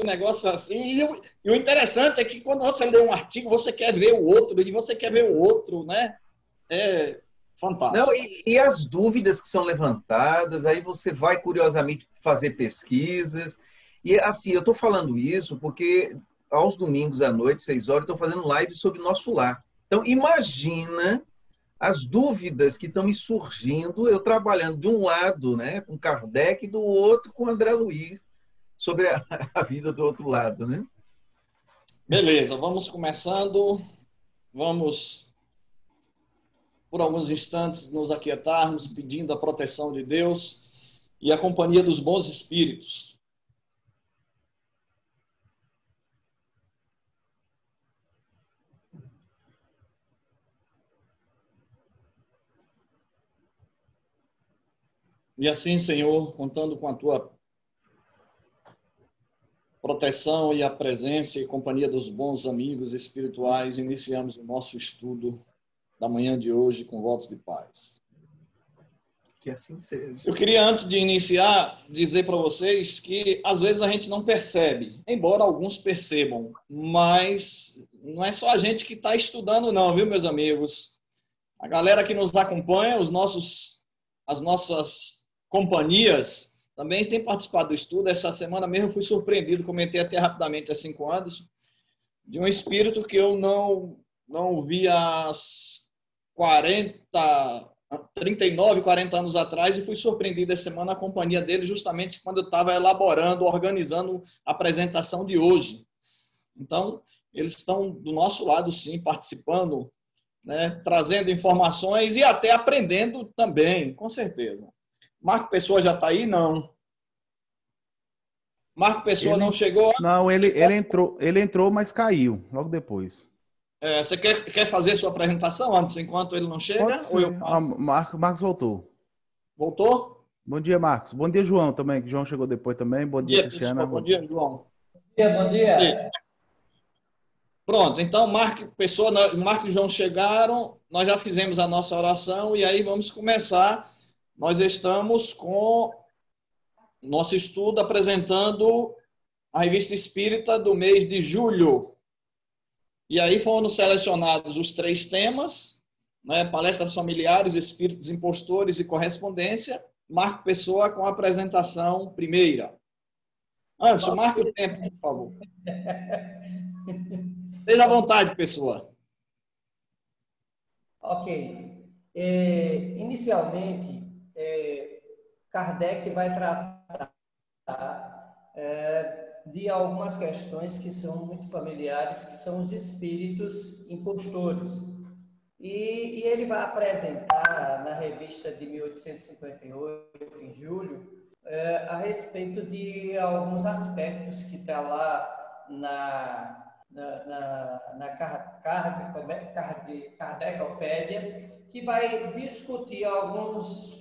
um negócio assim. E o interessante é que quando você lê um artigo, você quer ver o outro, e você quer ver o outro, né? É Não, fantástico. e as dúvidas que são levantadas, aí você vai curiosamente fazer pesquisas. E assim, eu estou falando isso porque aos domingos à noite, 6 horas, eu estou fazendo live sobre nosso lar. Então, imagina as dúvidas que estão me surgindo, eu trabalhando de um lado, né, com Kardec, e do outro com André Luiz, sobre a vida do outro lado, né? Beleza, vamos começando. Vamos, por alguns instantes, nos aquietarmos, pedindo a proteção de Deus e a companhia dos bons espíritos. E assim, Senhor, contando com a tua proteção e a presença e companhia dos bons amigos espirituais, iniciamos o nosso estudo da manhã de hoje com votos de paz. Que assim seja. Eu queria, antes de iniciar, dizer para vocês que às vezes a gente não percebe, embora alguns percebam, mas não é só a gente que está estudando não, viu, meus amigos? A galera que nos acompanha, as nossas companhias, também tem participado do estudo. Essa semana mesmo fui surpreendido, comentei até rapidamente assim com o Anderson, de um espírito que eu não vi há 39, 40 anos atrás, e fui surpreendido essa semana na companhia dele, justamente quando eu estava elaborando, organizando a apresentação de hoje. Então, eles estão do nosso lado, sim, participando, né, trazendo informações e até aprendendo também, com certeza. Marco Pessoa já está aí? Não. Marco Pessoa não Ele chegou? não, ele entrou, mas caiu logo depois. Você quer fazer sua apresentação antes, enquanto ele não Pode chega? Ou eu ser. Ah, faço? Marcos voltou. Voltou? Bom dia, Marcos. Bom dia, João também, que João chegou depois também. Bom Bom dia, dia, Cristiana. pessoal. Bom dia, João. Bom dia. Pronto, então Marco e João chegaram, nós já fizemos a nossa oração e aí vamos começar. Nós estamos com nosso estudo apresentando a Revista Espírita do mês de julho. E aí foram selecionados os 3 temas, né? Palestras familiares, espíritos impostores e correspondência. Marco Pessoa com a apresentação primeira. Anderson, marque o tempo, por favor. Esteja à vontade, Pessoa. Ok. Inicialmente, Kardec vai tratar de algumas questões que são muito familiares, que são os espíritos impostores. E ele vai apresentar na revista de 1858, em julho, a respeito de alguns aspectos que está lá na Kardecopédia, que vai discutir alguns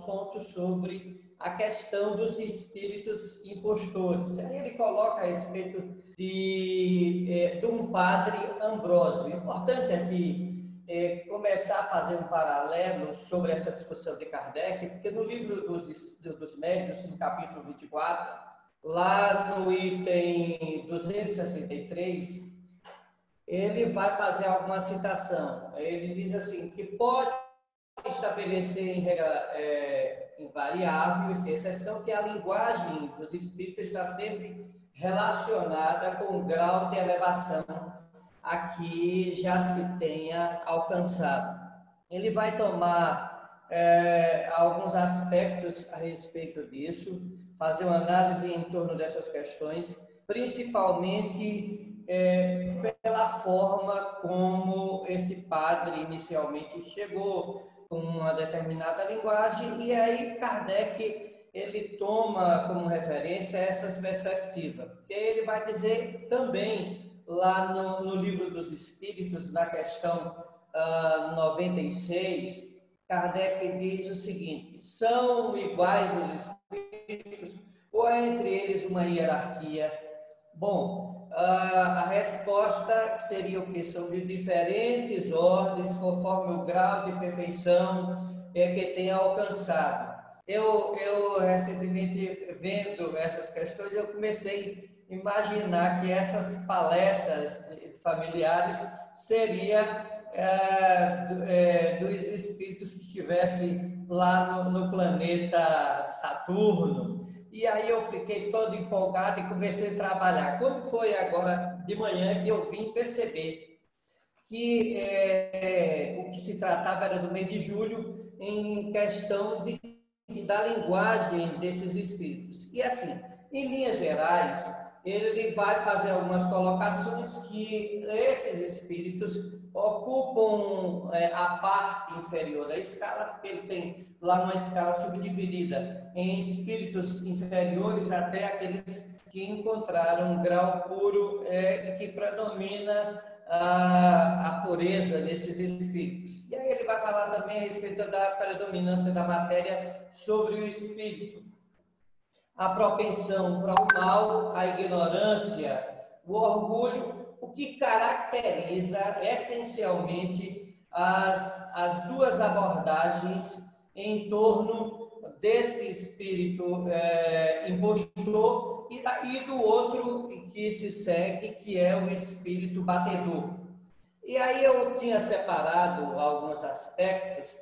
pontos sobre a questão dos espíritos impostores. Aí ele coloca a respeito de um padre Ambrósio. Importante aqui começar a fazer um paralelo sobre essa discussão de Kardec, porque no livro dos Médiuns, no capítulo 24, lá no item 263, ele vai fazer alguma citação. Ele diz assim, que pode estabelecer em regra invariável, sem exceção, que a linguagem dos espíritos está sempre relacionada com o grau de elevação a que já se tenha alcançado. Ele vai tomar alguns aspectos a respeito disso, fazer uma análise em torno dessas questões, principalmente pela forma como esse padre inicialmente chegou com uma determinada linguagem, e aí Kardec ele toma como referência essas perspectivas. Que ele vai dizer também lá no Livro dos Espíritos, na questão 96, Kardec diz o seguinte: são iguais os espíritos ou há entre eles uma hierarquia? Bom, a resposta seria o que? São de diferentes ordens, conforme o grau de perfeição que tenha alcançado. Eu recentemente, vendo essas questões, eu comecei imaginar que essas palestras familiares seria dos espíritos que estivessem lá no planeta Saturno. E aí eu fiquei todo empolgado e comecei a trabalhar. Quando foi agora de manhã que eu vim perceber que o que se tratava era do mês de julho, em questão da linguagem desses espíritos. E assim, em linhas gerais, ele vai fazer algumas colocações que esses espíritos ocupam a parte inferior da escala, porque ele tem lá uma escala subdividida em espíritos inferiores até aqueles que encontraram um grau puro que predomina a pureza desses espíritos. E aí ele vai falar também a respeito da predominância da matéria sobre o espírito, a propensão para o mal, a ignorância, o orgulho, o que caracteriza essencialmente as duas abordagens em torno desse espírito impostor e do outro que se segue, que é o espírito batedor. E aí eu tinha separado alguns aspectos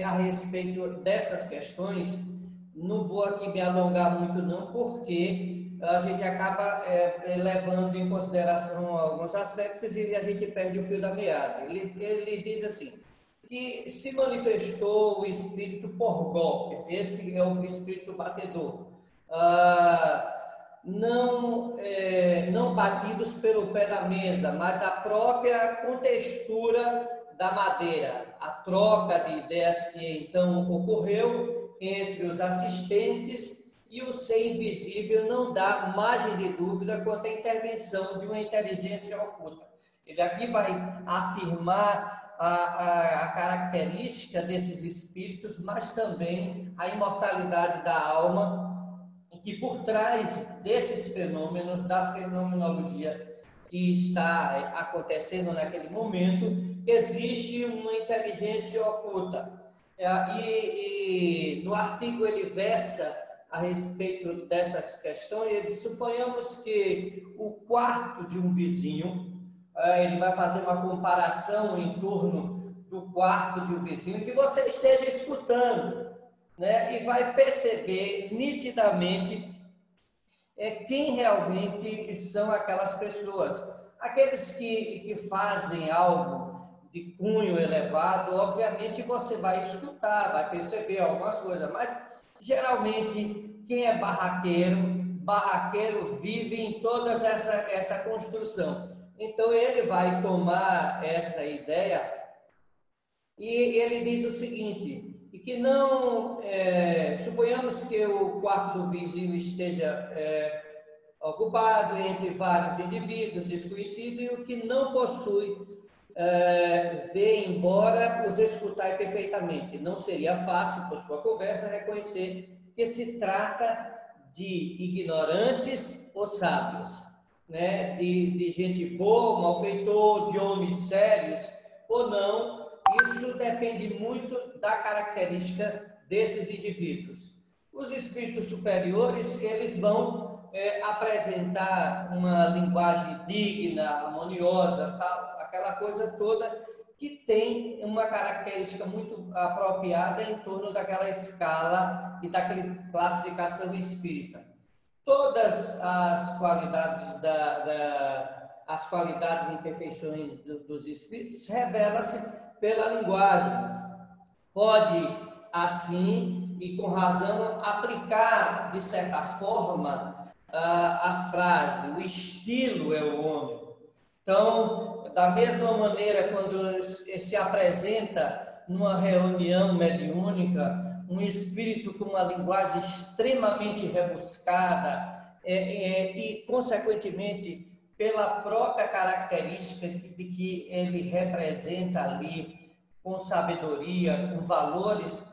a respeito dessas questões. Não vou aqui me alongar muito não, porque a gente acaba levando em consideração alguns aspectos e a gente perde o fio da meada. Ele diz assim, que se manifestou o espírito por golpes, esse é o espírito batedor, não batidos pelo pé da mesa, mas a própria contextura da madeira, a troca de ideias que então ocorreu entre os assistentes e o ser invisível não dá margem de dúvida quanto à intervenção de uma inteligência oculta. Ele aqui vai afirmar a característica desses espíritos, mas também a imortalidade da alma, e que por trás desses fenômenos, da fenomenologia que está acontecendo naquele momento, existe uma inteligência oculta. E no artigo ele versa a respeito dessas questões. Ele suponhamos que o quarto de um vizinho, ele vai fazer uma comparação em torno do quarto de um vizinho que você esteja escutando, né? E vai perceber nitidamente quem realmente são aquelas pessoas. Aqueles que fazem algo de cunho elevado, obviamente você vai escutar, vai perceber algumas coisas, mas geralmente quem é barraqueiro vive em toda essa construção. Então ele vai tomar essa ideia e ele diz o seguinte, e que não, suponhamos que o quarto do vizinho esteja ocupado entre vários indivíduos desconhecidos e o que não possui vê embora os escutar perfeitamente. Não seria fácil, por sua conversa, reconhecer que se trata de ignorantes ou sábios, né? De gente boa, malfeitor, de homens sérios ou não. Isso depende muito da característica desses indivíduos. Os espíritos superiores, eles vão apresentar uma linguagem digna, harmoniosa, tal, aquela coisa toda que tem uma característica muito apropriada em torno daquela escala e daquela classificação espírita. Todas as qualidades as qualidades e imperfeições dos espíritos revelam-se pela linguagem. Pode, assim, e com razão, aplicar, de certa forma, a frase, o estilo é o homem. Então, da mesma maneira, quando se apresenta numa reunião mediúnica, um espírito com uma linguagem extremamente rebuscada e, consequentemente, pela própria característica de que ele representa ali, com sabedoria, com valores,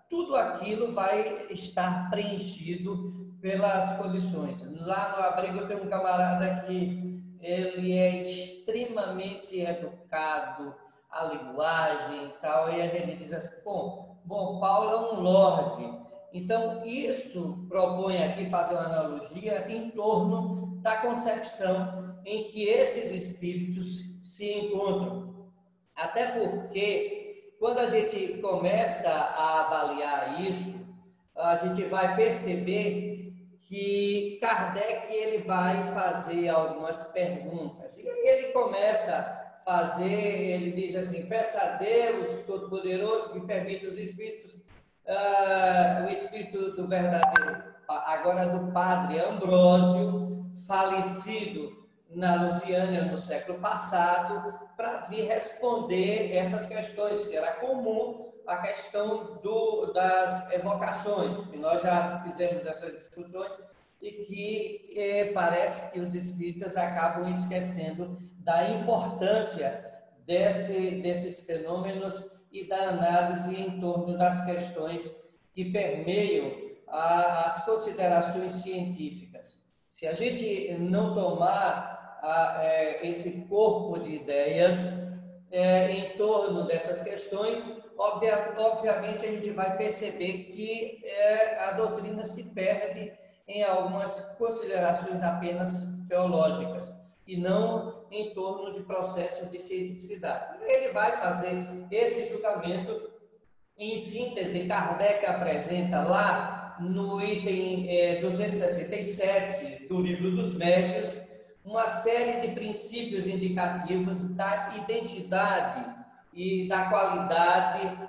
tudo aquilo vai estar preenchido pelas condições. Lá no abrigo tem um camarada que ele é extremamente educado, a linguagem e tal, e a gente diz assim, bom, Paulo é um lorde, Então, isso propõe aqui fazer uma analogia em torno da concepção em que esses espíritos se encontram. Até porque, quando a gente começa a avaliar isso, a gente vai perceber que Kardec ele vai fazer algumas perguntas. E aí ele começa a fazer, ele diz assim, peça a Deus Todo-Poderoso que permita os espíritos, o espírito do verdadeiro, agora do padre Ambrósio, falecido na Lusiânia no século passado, para vir responder essas questões, que era comum a questão das evocações, que nós já fizemos essas discussões e que parece que os espíritas acabam esquecendo da importância desses fenômenos e da análise em torno das questões que permeiam as considerações científicas. Se a gente não tomar esse corpo de ideias em torno dessas questões, obviamente a gente vai perceber que a doutrina se perde em algumas considerações apenas teológicas e não em torno de processos de cientificidade. Ele vai fazer esse julgamento. Em síntese, Kardec apresenta lá no item 267 do Livro dos Médiuns uma série de princípios indicativos da identidade e da qualidade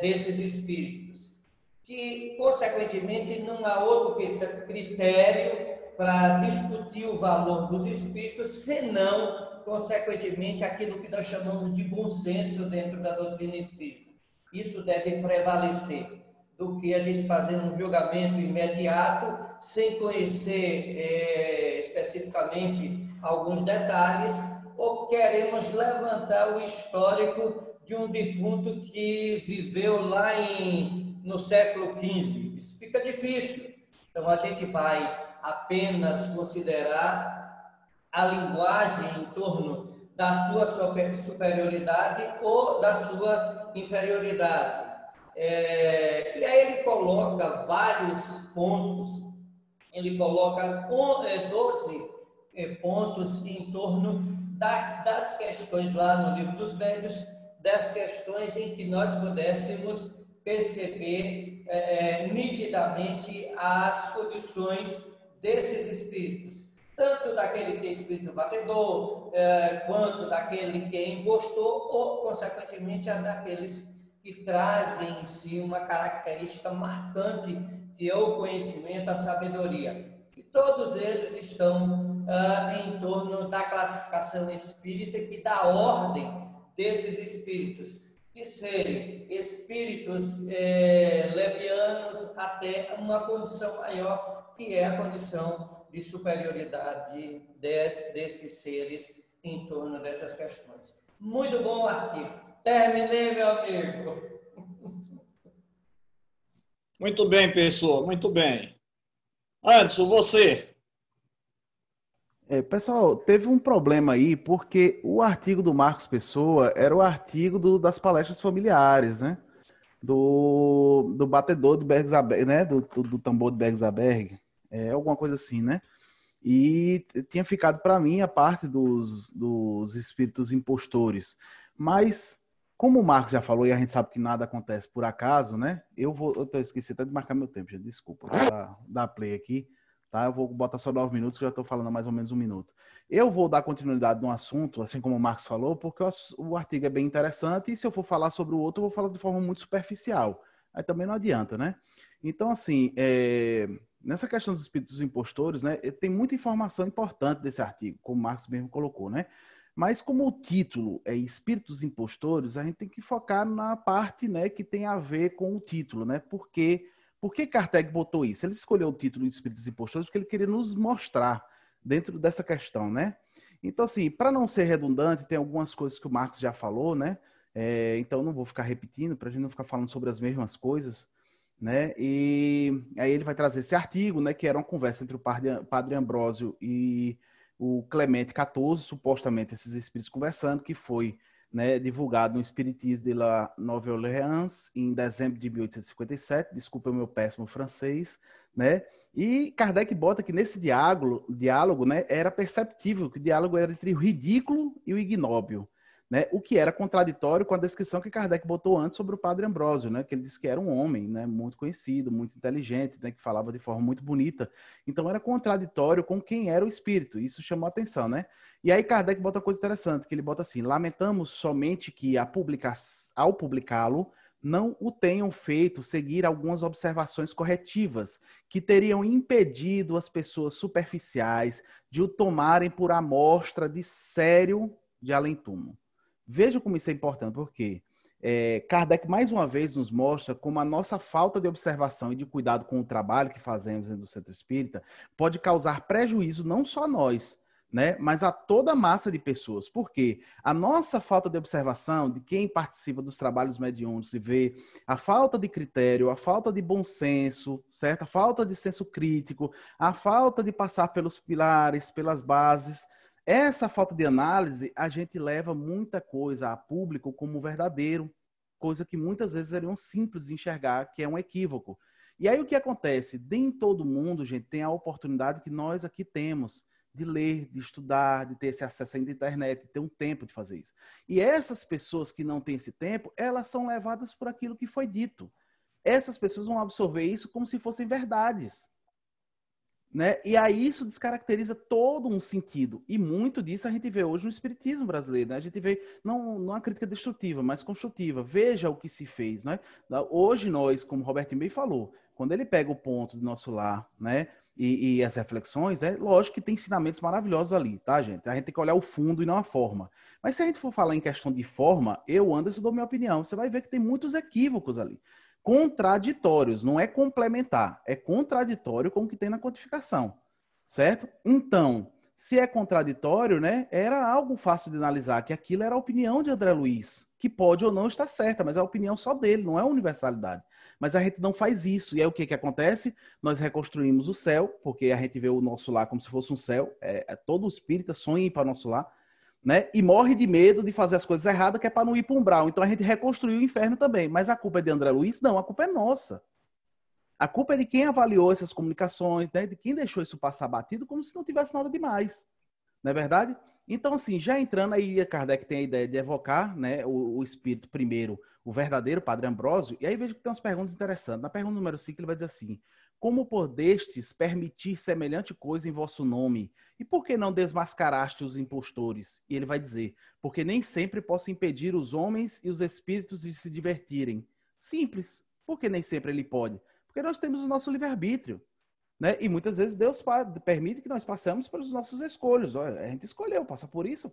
desses espíritos, que, consequentemente, não há outro critério para discutir o valor dos espíritos, senão, consequentemente, aquilo que nós chamamos de bom senso dentro da doutrina espírita. Isso deve prevalecer do que a gente fazer um julgamento imediato, sem conhecer especificamente alguns detalhes, ou queremos levantar o histórico de um defunto que viveu lá no século XV. Isso fica difícil. Então, a gente vai apenas considerar a linguagem em torno da sua superioridade ou da sua inferioridade. E aí ele coloca vários pontos, ele coloca 12 pontos em torno das questões lá no Livro dos Médiuns, das questões em que nós pudéssemos perceber nitidamente as condições desses espíritos, tanto daquele que é espírito batedor, quanto daquele que é impostor, ou, consequentemente, a daqueles que trazem em si uma característica marcante, que é o conhecimento, a sabedoria. E todos eles estão em torno da classificação espírita e da ordem desses espíritos, que serem espíritos levianos até uma condição maior, que é a condição de superioridade desses seres em torno dessas questões. Muito bom o artigo. Terminei, meu amigo. Muito bem, pessoal, muito bem. Anderson, você. Pessoal, teve um problema aí, porque o artigo do Marcos Pessoa era o artigo das palestras familiares, né? Do batedor de Bergsaberg, né? Do tambor de Bergsaberg, alguma coisa assim, né? E tinha ficado para mim a parte dos espíritos impostores. Mas, como o Marcos já falou, e a gente sabe que nada acontece por acaso, né? Eu esqueci até de marcar meu tempo, gente, desculpa. Vou dar play aqui, tá? Eu vou botar só 9 minutos, que eu já estou falando há mais ou menos 1 minuto. Eu vou dar continuidade no assunto, assim como o Marcos falou, porque o artigo é bem interessante, e se eu for falar sobre o outro, eu vou falar de forma muito superficial. Aí também não adianta, né? Então, assim, nessa questão dos espíritos impostores, né, tem muita informação importante desse artigo, como o Marcos mesmo colocou, né? Mas como o título é Espíritos Impostores, a gente tem que focar na parte, né, que tem a ver com o título, né? Por que Kardec botou isso? Ele escolheu o título de Espíritos Impostores porque ele queria nos mostrar dentro dessa questão, né? Então, assim, para não ser redundante, tem algumas coisas que o Marcos já falou, né? Então, não vou ficar repetindo, para a gente não ficar falando sobre as mesmas coisas, né? E aí ele vai trazer esse artigo, né? Que era uma conversa entre o padre Ambrósio e o Clemente XIV, supostamente esses espíritos conversando, que foi né, divulgado no Espiritisme de la Nouvelle Orléans, em dezembro de 1857, desculpa o meu péssimo francês, né? E Kardec bota que nesse diálogo, né, era perceptível que o diálogo era entre o ridículo e o ignóbil, né? O que era contraditório com a descrição que Kardec botou antes sobre o Padre Ambrósio, né? Que ele disse que era um homem, né, muito conhecido, muito inteligente, né, que falava de forma muito bonita. Então era contraditório com quem era o espírito. Isso chamou a atenção, né? E aí Kardec bota uma coisa interessante, que ele bota assim: lamentamos somente que ao publicá-lo não o tenham feito seguir algumas observações corretivas que teriam impedido as pessoas superficiais de o tomarem por amostra de sério de além-túmulo. Veja como isso é importante, porque Kardec mais uma vez nos mostra como a nossa falta de observação e de cuidado com o trabalho que fazemos dentro do Centro Espírita pode causar prejuízo não só a nós, né, mas a toda a massa de pessoas. Porque a nossa falta de observação de quem participa dos trabalhos mediúnicos e vê a falta de critério, a falta de bom senso, certo? A falta de senso crítico, a falta de passar pelos pilares, pelas bases. Essa falta de análise, a gente leva muita coisa a público como verdadeiro, coisa que muitas vezes seriam simples de enxergar, que é um equívoco. E aí o que acontece? Nem todo mundo, gente, tem a oportunidade que nós aqui temos de ler, de estudar, de ter esse acesso à internet, de ter um tempo de fazer isso. E essas pessoas que não têm esse tempo, elas são levadas por aquilo que foi dito. Essas pessoas vão absorver isso como se fossem verdades. Né? E aí isso descaracteriza todo um sentido. E muito disso a gente vê hoje no espiritismo brasileiro. Né? A gente vê, não uma crítica destrutiva, mas construtiva. Veja o que se fez. Né? Hoje nós, como o Roberto bem falou, quando ele pega o ponto do nosso lar, né? E as reflexões, né? Lógico que tem ensinamentos maravilhosos ali, tá, gente? A gente tem que olhar o fundo e não a forma. Mas se a gente for falar em questão de forma, eu, Anderson, dou minha opinião. Você vai ver que tem muitos equívocos ali. Contraditórios, não é complementar, é contraditório com o que tem na codificação, certo? Então, se é contraditório, né, era algo fácil de analisar, que aquilo era a opinião de André Luiz, que pode ou não estar certa, mas é a opinião só dele, não é universalidade. Mas a gente não faz isso, e aí o que acontece? Nós reconstruímos o céu, porque a gente vê o nosso lar como se fosse um céu, todo espírita sonha em ir para o nosso lar, né? E morre de medo de fazer as coisas erradas, que é para não ir para um umbral. Então a gente reconstruiu o inferno também. Mas a culpa é de André Luiz? Não, a culpa é nossa. A culpa é de quem avaliou essas comunicações, né? De quem deixou isso passar batido como se não tivesse nada demais. Não é verdade? Então, assim, já entrando aí, Kardec tem a ideia de evocar, né, o espírito primeiro, o verdadeiro Padre Ambrósio, e aí vejo que tem umas perguntas interessantes. Na pergunta número 5, ele vai dizer assim: como podestes permitir semelhante coisa em vosso nome? E por que não desmascaraste os impostores? E ele vai dizer: porque nem sempre posso impedir os homens e os espíritos de se divertirem. Simples. Por que nem sempre ele pode? Porque nós temos o nosso livre-arbítrio. Né? E muitas vezes Deus permite que nós passemos pelos nossos escolhos. Olha, a gente escolheu, passa por isso.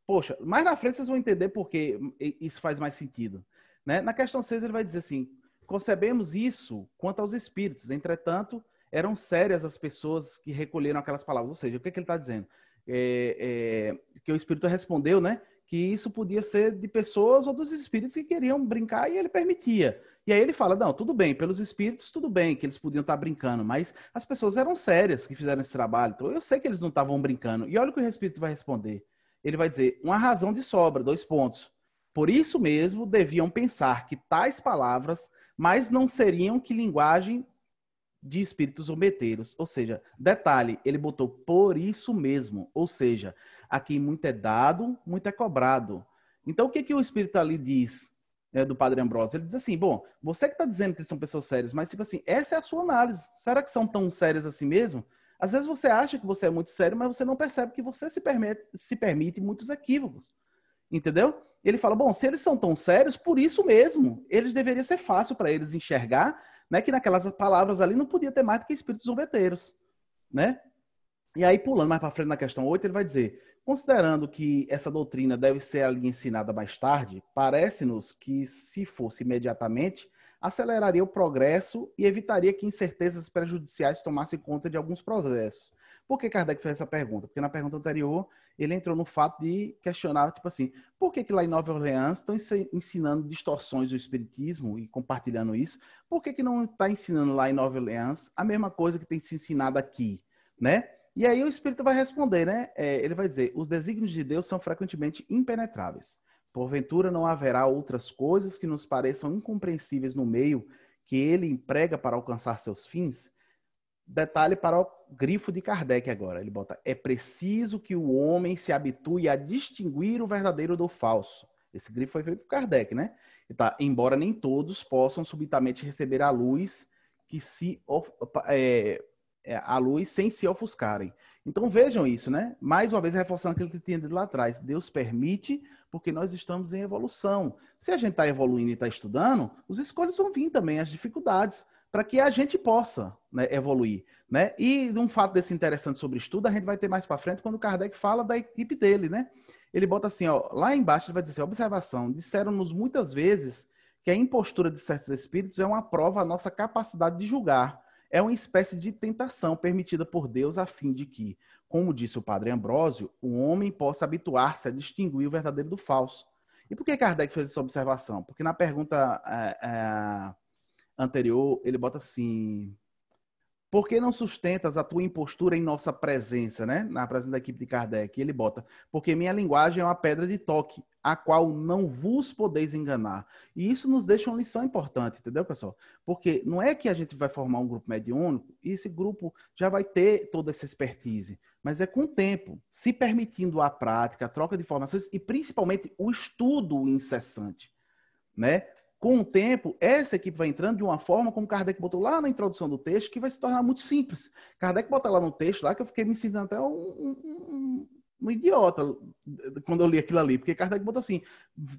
Poxa, mais na frente vocês vão entender por que isso faz mais sentido. Né? Na questão 6 ele vai dizer assim: concebemos isso quanto aos espíritos. Entretanto, eram sérias as pessoas que recolheram aquelas palavras. Ou seja, o que ele está dizendo? Que o espírito respondeu, né? Que isso podia ser de pessoas ou dos espíritos que queriam brincar e ele permitia. E aí ele fala: não, tudo bem, pelos espíritos, tudo bem, que eles podiam estar brincando, mas as pessoas eram sérias que fizeram esse trabalho. Então eu sei que eles não estavam brincando. E olha o que o espírito vai responder. Ele vai dizer: uma razão de sobra, 2 pontos. Por isso mesmo, deviam pensar que tais palavras, mas não seriam que linguagem de espíritos zombeteiros. Ou seja, detalhe, ele botou por isso mesmo. Ou seja, a quem muito é dado, muito é cobrado. Então, o que o espírito ali diz, né, do Padre Ambrósio? Ele diz assim: bom, você que está dizendo que eles são pessoas sérias, mas tipo assim, essa é a sua análise. Será que são tão sérias assim mesmo? Às vezes você acha que você é muito sério, mas você não percebe que você se permite muitos equívocos. Entendeu? Ele fala: bom, se eles são tão sérios, por isso mesmo, eles deveria ser fácil para eles enxergar, né, que naquelas palavras ali não podia ter mais do que espíritos zombeteiros, né? E aí, pulando mais para frente na questão 8, ele vai dizer: considerando que essa doutrina deve ser ali ensinada mais tarde, parece-nos que, se fosse imediatamente, aceleraria o progresso e evitaria que incertezas prejudiciais tomassem conta de alguns progressos. Por que Kardec fez essa pergunta? Porque na pergunta anterior, ele entrou no fato de questionar, tipo assim, por que lá em Nova Orleans estão ensinando distorções do espiritismo e compartilhando isso? Por que não está ensinando lá em Nova Orleans a mesma coisa que tem se ensinado aqui, né? E aí o espírito vai responder, né? Ele vai dizer: os desígnios de Deus são frequentemente impenetráveis. Porventura não haverá outras coisas que nos pareçam incompreensíveis no meio que ele emprega para alcançar seus fins? Detalhe para o grifo de Kardec agora. Ele bota: é preciso que o homem se habitue a distinguir o verdadeiro do falso. Esse grifo foi feito por Kardec, né? E tá, embora nem todos possam subitamente receber a luz a luz sem se ofuscarem. Então vejam isso, né? Mais uma vez reforçando aquilo que tinha dito lá atrás. Deus permite porque nós estamos em evolução. Se a gente está evoluindo e está estudando, os escolhas vão vir também, as dificuldades, para que a gente possa, né, evoluir, né? E um fato desse interessante sobre estudo, a gente vai ter mais para frente quando o Kardec fala da equipe dele, né? Ele bota assim, ó, lá embaixo ele vai dizer assim: observação, disseram-nos muitas vezes que a impostura de certos espíritos é uma prova à nossa capacidade de julgar. É uma espécie de tentação permitida por Deus a fim de que, como disse o padre Ambrósio, o homem possa habituar-se a distinguir o verdadeiro do falso. E por que Kardec fez essa observação? Porque na pergunta anterior, ele bota assim: por que não sustentas a tua impostura em nossa presença, né? Na presença da equipe de Kardec. Ele bota: porque minha linguagem é uma pedra de toque, a qual não vos podeis enganar. E isso nos deixa uma lição importante, entendeu, pessoal? Porque não é que a gente vai formar um grupo mediúnico e esse grupo já vai ter toda essa expertise, mas é com o tempo, se permitindo a prática, a troca de informações e principalmente o estudo incessante, né? Com o tempo, essa equipe vai entrando de uma forma, como Kardec botou lá na introdução do texto, que vai se tornar muito simples. Kardec bota lá no texto, lá que eu fiquei me sentindo até um idiota quando eu li aquilo ali, porque Kardec botou assim: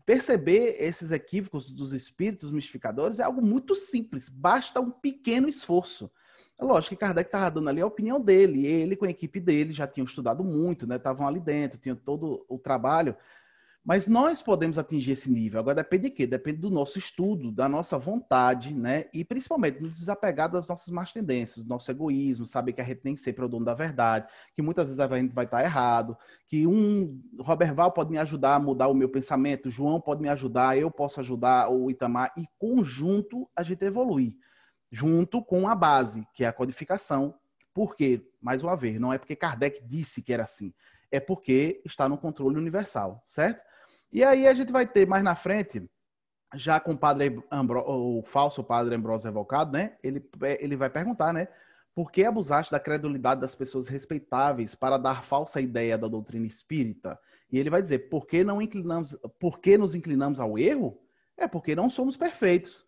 perceber esses equívocos dos espíritos mistificadores é algo muito simples, basta um pequeno esforço. É lógico que Kardec estava dando ali a opinião dele, ele com a equipe dele já tinham estudado muito, né? Estavam ali dentro, tinham todo o trabalho. Mas nós podemos atingir esse nível. Agora depende de quê? Depende do nosso estudo, da nossa vontade, né? E principalmente nos desapegar das nossas más tendências, do nosso egoísmo, saber que a gente nem sempre é o dono da verdade, que muitas vezes a gente vai estar errado, que Robert Val pode me ajudar a mudar o meu pensamento, o João pode me ajudar, eu posso ajudar o Itamar, e conjunto a gente evolui, junto com a base, que é a codificação. Por quê? Mais uma vez, não é porque Kardec disse que era assim, é porque está no controle universal, certo? E aí a gente vai ter mais na frente, já com o falso padre Ambrósio Revocado, né? Ele vai perguntar, né? Por que abusaste da credulidade das pessoas respeitáveis para dar falsa ideia da doutrina espírita? E ele vai dizer: por que nos inclinamos ao erro? É porque não somos perfeitos.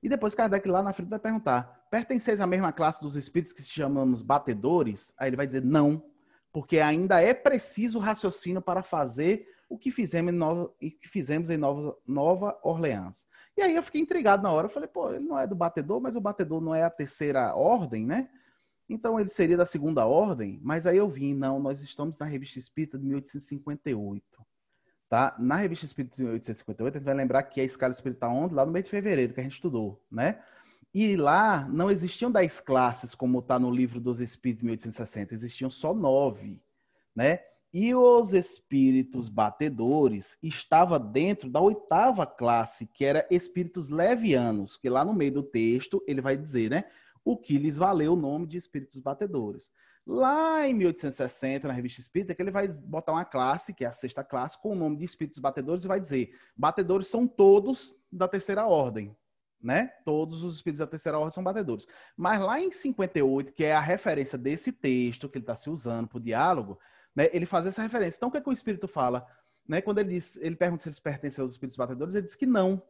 E depois Kardec lá na frente vai perguntar: pertenceis à mesma classe dos espíritos que chamamos batedores? Aí ele vai dizer: não, porque ainda é preciso raciocínio para fazer o que fizemos em Nova Orleans. E aí eu fiquei intrigado na hora. Eu falei: pô, ele não é do batedor, mas o batedor não é a terceira ordem, né? Então ele seria da segunda ordem. Mas aí eu vi: não, nós estamos na Revista Espírita de 1858. Tá? Na Revista Espírita de 1858, a gente vai lembrar que a escala espírita onde? Lá no mês de fevereiro, que a gente estudou, né? E lá não existiam 10 classes, como está no Livro dos Espíritos de 1860, existiam só 9, né? E os espíritos batedores estavam dentro da 8ª classe, que era espíritos levianos, que lá no meio do texto ele vai dizer, né? O que lhes valeu o nome de espíritos batedores. Lá em 1860, na Revista Espírita, que ele vai botar uma classe, que é a 6ª classe, com o nome de espíritos batedores, e vai dizer: batedores são todos da terceira ordem, né? Todos os espíritos da terceira ordem são batedores. Mas lá em 58, que é a referência desse texto que ele está se usando para o diálogo, né, ele faz essa referência. Então, o que é que o espírito fala? Né, quando ele pergunta se eles pertencem aos espíritos batedores, ele diz que não.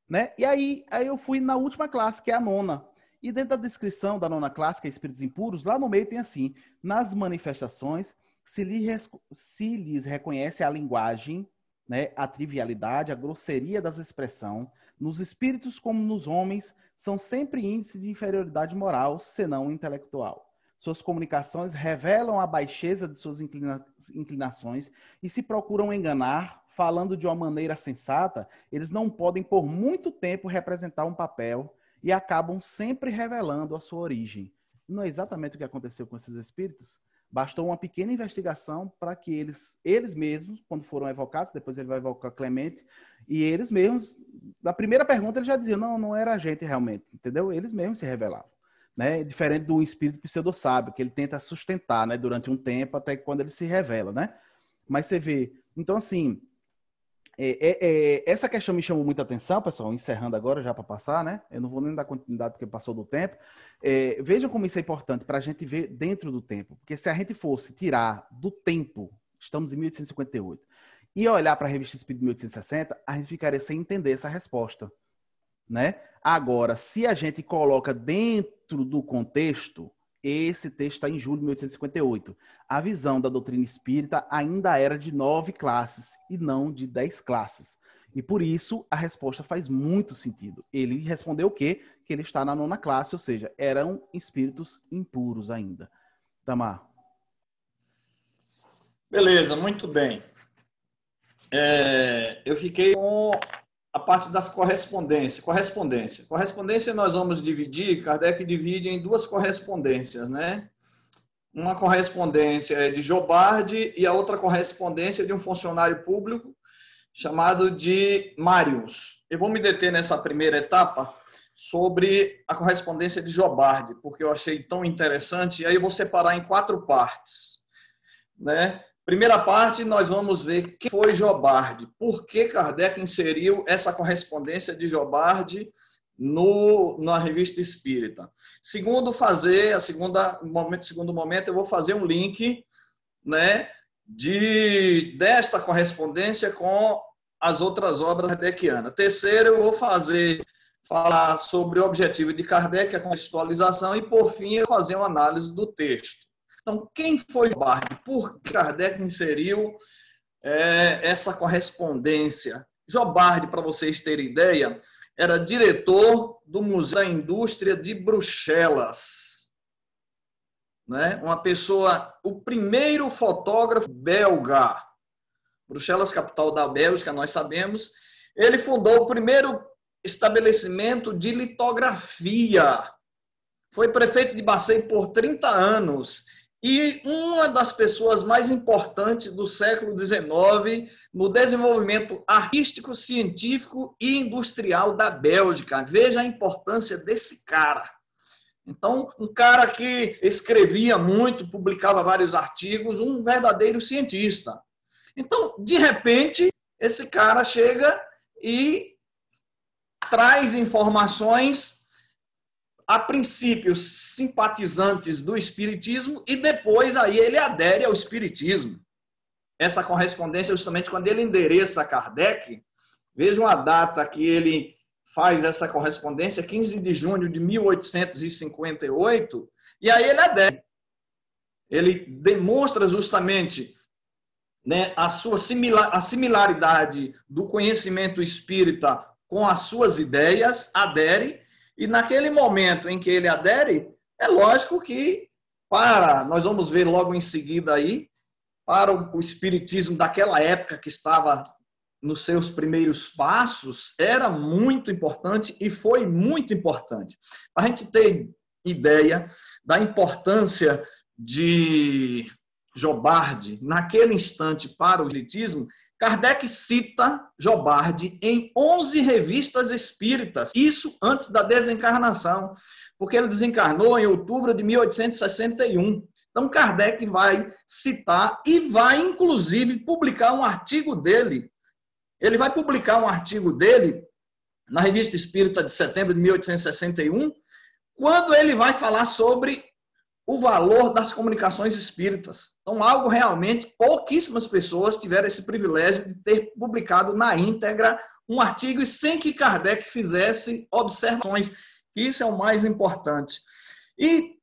Né? E aí eu fui na última classe, que é a 9ª. E dentro da descrição da 9ª classe, que é espíritos impuros, lá no meio tem assim: nas manifestações se lhes reconhece a linguagem, né, a trivialidade, a grosseria das expressões. Nos espíritos, como nos homens, são sempre índice de inferioridade moral, senão intelectual. Suas comunicações revelam a baixeza de suas inclinações e se procuram enganar, falando de uma maneira sensata, eles não podem por muito tempo representar um papel e acabam sempre revelando a sua origem. Não é exatamente o que aconteceu com esses espíritos? Bastou uma pequena investigação para que eles mesmos, quando foram evocados, depois ele vai evocar Clemente, e eles mesmos, na primeira pergunta ele já dizia: não era a gente realmente, entendeu? Eles mesmos se revelavam. Né? Diferente do espírito pseudo-sábio, que ele tenta sustentar, né, durante um tempo, até quando ele se revela, né? Mas você vê, então assim, Essa questão me chamou muita atenção, pessoal, encerrando agora já para passar, né? Eu não vou nem dar continuidade porque passou do tempo. Vejam como isso é importante para a gente ver dentro do tempo. Porque se a gente fosse tirar do tempo, estamos em 1858, e olhar para a Revista Espírita de 1860, a gente ficaria sem entender essa resposta, né? Agora, se a gente coloca dentro do contexto, esse texto está em julho de 1858. A visão da doutrina espírita ainda era de 9 classes e não de 10 classes. E por isso a resposta faz muito sentido. Ele respondeu o quê? Que ele está na 9ª classe, ou seja, eram espíritos impuros ainda. Tamar. Beleza, muito bem. Eu fiquei com a parte das correspondências. Correspondência nós vamos dividir, Kardec divide em 2 correspondências, né? Uma correspondência é de Jobarde e a outra correspondência é de um funcionário público chamado de Marius. Eu vou me deter nessa primeira etapa sobre a correspondência de Jobarde, porque eu achei tão interessante, e aí eu vou separar em 4 partes, né? Primeira parte, nós vamos ver quem foi Jobarde. Por que Kardec inseriu essa correspondência de Jobarde na Revista Espírita? Segundo momento, eu vou fazer um link, né, desta correspondência com as outras obras kardecianas. Terceiro, eu vou falar sobre o objetivo de Kardec, a contextualização, e, por fim, eu vou fazer uma análise do texto. Então, quem foi Jobarde? Por que Kardec inseriu essa correspondência? Jobarde, para vocês terem ideia, era diretor do Museu da Indústria de Bruxelas. Né? O primeiro fotógrafo belga. Bruxelas, capital da Bélgica, nós sabemos. Ele fundou o primeiro estabelecimento de litografia. Foi prefeito de Marseille por 30 anos. E uma das pessoas mais importantes do século XIX no desenvolvimento artístico, científico e industrial da Bélgica. Veja a importância desse cara. Então, um cara que escrevia muito, publicava vários artigos, um verdadeiro cientista. Então, de repente, esse cara chega e traz informações, a princípio, simpatizantes do espiritismo, e depois aí ele adere ao espiritismo. Essa correspondência, justamente quando ele endereça a Kardec, veja uma data que ele faz essa correspondência, 15 de junho de 1858, e aí ele adere. Ele demonstra justamente, né, a similaridade do conhecimento espírita com as suas ideias, adere. E naquele momento em que ele adere, é lógico que, nós vamos ver logo em seguida aí, para o espiritismo daquela época que estava nos seus primeiros passos, era muito importante e foi muito importante. Para a gente ter ideia da importância de Jobarde naquele instante para o espiritismo, Kardec cita Jobarde em 11 revistas espíritas, isso antes da desencarnação, porque ele desencarnou em outubro de 1861. Então, Kardec vai citar e vai, inclusive, publicar um artigo dele. Ele vai publicar um artigo dele na Revista Espírita de setembro de 1861, quando ele vai falar sobre o valor das comunicações espíritas. Então, algo realmente, pouquíssimas pessoas tiveram esse privilégio de ter publicado na íntegra um artigo e sem que Kardec fizesse observações, que isso é o mais importante. E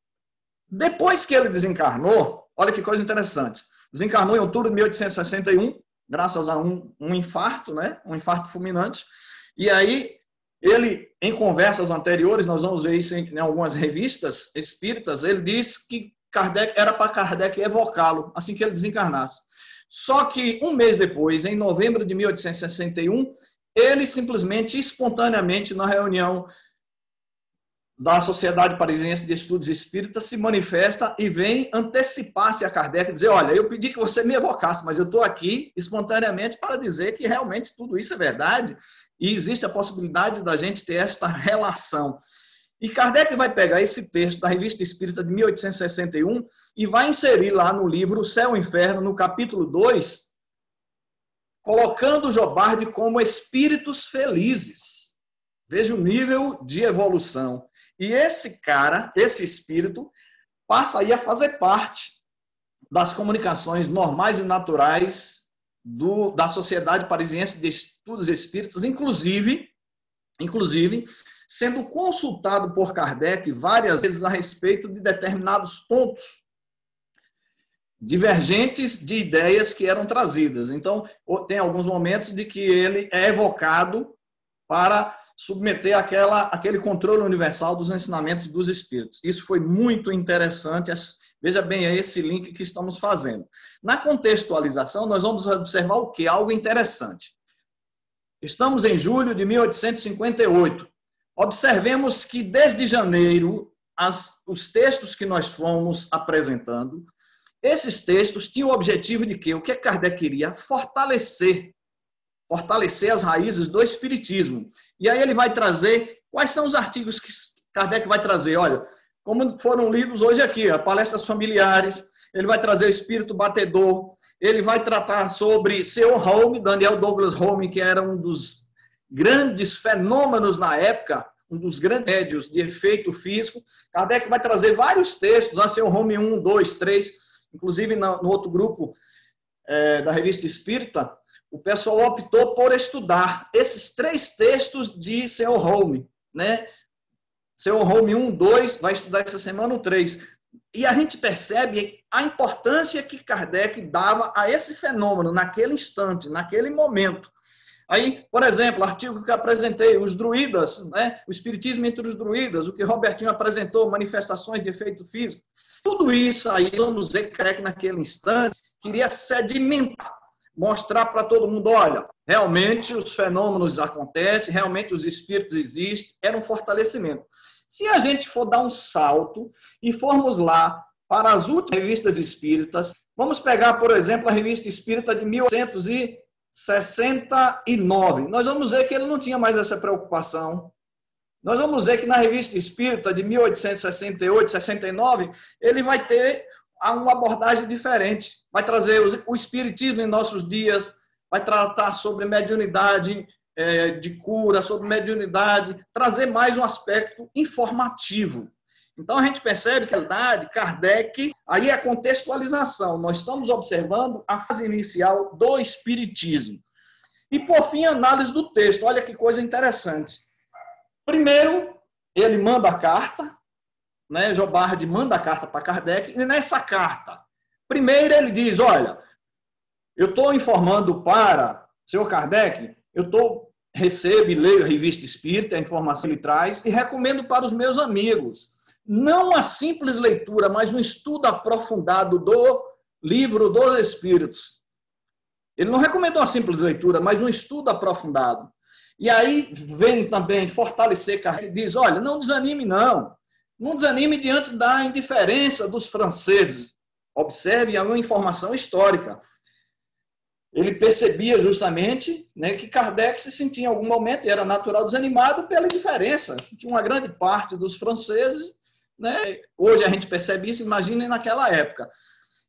depois que ele desencarnou, olha que coisa interessante, desencarnou em outubro de 1861, graças a um infarto, né? Um infarto fulminante, e aí ele, em conversas anteriores, nós vamos ver isso em algumas revistas espíritas, ele diz que era para Kardec evocá-lo assim que ele desencarnasse. Só que um mês depois, em novembro de 1861, ele simplesmente, espontaneamente, na reunião da Sociedade Parisiense de Estudos Espíritas, se manifesta e vem antecipar-se a Kardec e dizer, olha, eu pedi que você me evocasse, mas eu estou aqui espontaneamente para dizer que realmente tudo isso é verdade e existe a possibilidade da gente ter esta relação. E Kardec vai pegar esse texto da Revista Espírita de 1861 e vai inserir lá no livro O Céu e o Inferno, no capítulo 2, colocando Jobardi como espíritos felizes. Veja o nível de evolução. E esse cara, esse espírito, passa aí a fazer parte das comunicações normais e naturais da Sociedade Parisiense de Estudos Espíritas, inclusive sendo consultado por Kardec várias vezes a respeito de determinados pontos divergentes de ideias que eram trazidas. Então, tem alguns momentos de que ele é evocado para submeter aquele controle universal dos ensinamentos dos espíritos. Isso foi muito interessante. Veja bem, é esse link que estamos fazendo. Na contextualização, nós vamos observar o quê? Algo interessante. Estamos em julho de 1858. Observemos que, desde janeiro, os textos que nós fomos apresentando, esses textos tinham o objetivo de quê? O que Kardec queria? Fortalecer as raízes do espiritismo. E aí ele vai trazer, quais são os artigos que Kardec vai trazer? Olha, como foram lidos hoje aqui, palestras familiares, ele vai trazer o espírito batedor, ele vai tratar sobre Sr. Home, Daniel Douglas Home, que era um dos grandes fenômenos na época, um dos grandes médios de efeito físico. Kardec vai trazer vários textos, Sr. Home 1, 2, 3, inclusive no outro grupo da Revista Espírita, o pessoal optou por estudar esses 3 textos de Sr. Home, né? Sr. Home 1, 2, vai estudar essa semana o 3. E a gente percebe a importância que Kardec dava a esse fenômeno, naquele instante, naquele momento. Aí, por exemplo, o artigo que eu apresentei, os druidas, né? O espiritismo entre os druidas, o que Robertinho apresentou, manifestações de efeito físico. Tudo isso aí, vamos ver que Kardec naquele instante queria sedimentar, mostrar para todo mundo, olha, realmente os fenômenos acontecem, realmente os espíritos existem, era um fortalecimento. Se a gente for dar um salto e formos lá para as últimas revistas espíritas, vamos pegar, por exemplo, a Revista Espírita de 1869. Nós vamos ver que ele não tinha mais essa preocupação. Nós vamos ver que na Revista Espírita de 1868, 69, ele vai ter uma abordagem diferente. Vai trazer o espiritismo em nossos dias, vai tratar sobre mediunidade de cura, sobre mediunidade, trazer mais um aspecto informativo. Então, a gente percebe que, na verdade, Kardec, aí é a contextualização. Nós estamos observando a fase inicial do espiritismo. E, por fim, a análise do texto. Olha que coisa interessante. Primeiro, ele manda a carta, né? Jobardi manda a carta para Kardec, e nessa carta, primeiro ele diz, olha, eu estou informando para o senhor Kardec, recebo e leio a Revista Espírita, a informação que ele traz, e recomendo para os meus amigos, não a simples leitura, mas um estudo aprofundado do livro dos Espíritos. Ele não recomendou a simples leitura, mas um estudo aprofundado. E aí vem também fortalecer Kardec, e diz, olha, não desanime não. Não desanime diante da indiferença dos franceses. Observe uma informação histórica. Ele percebia justamente, né, que Kardec se sentia em algum momento, e era natural, desanimado pela indiferença. Tinha uma grande parte dos franceses, né, hoje a gente percebe isso, imaginem naquela época.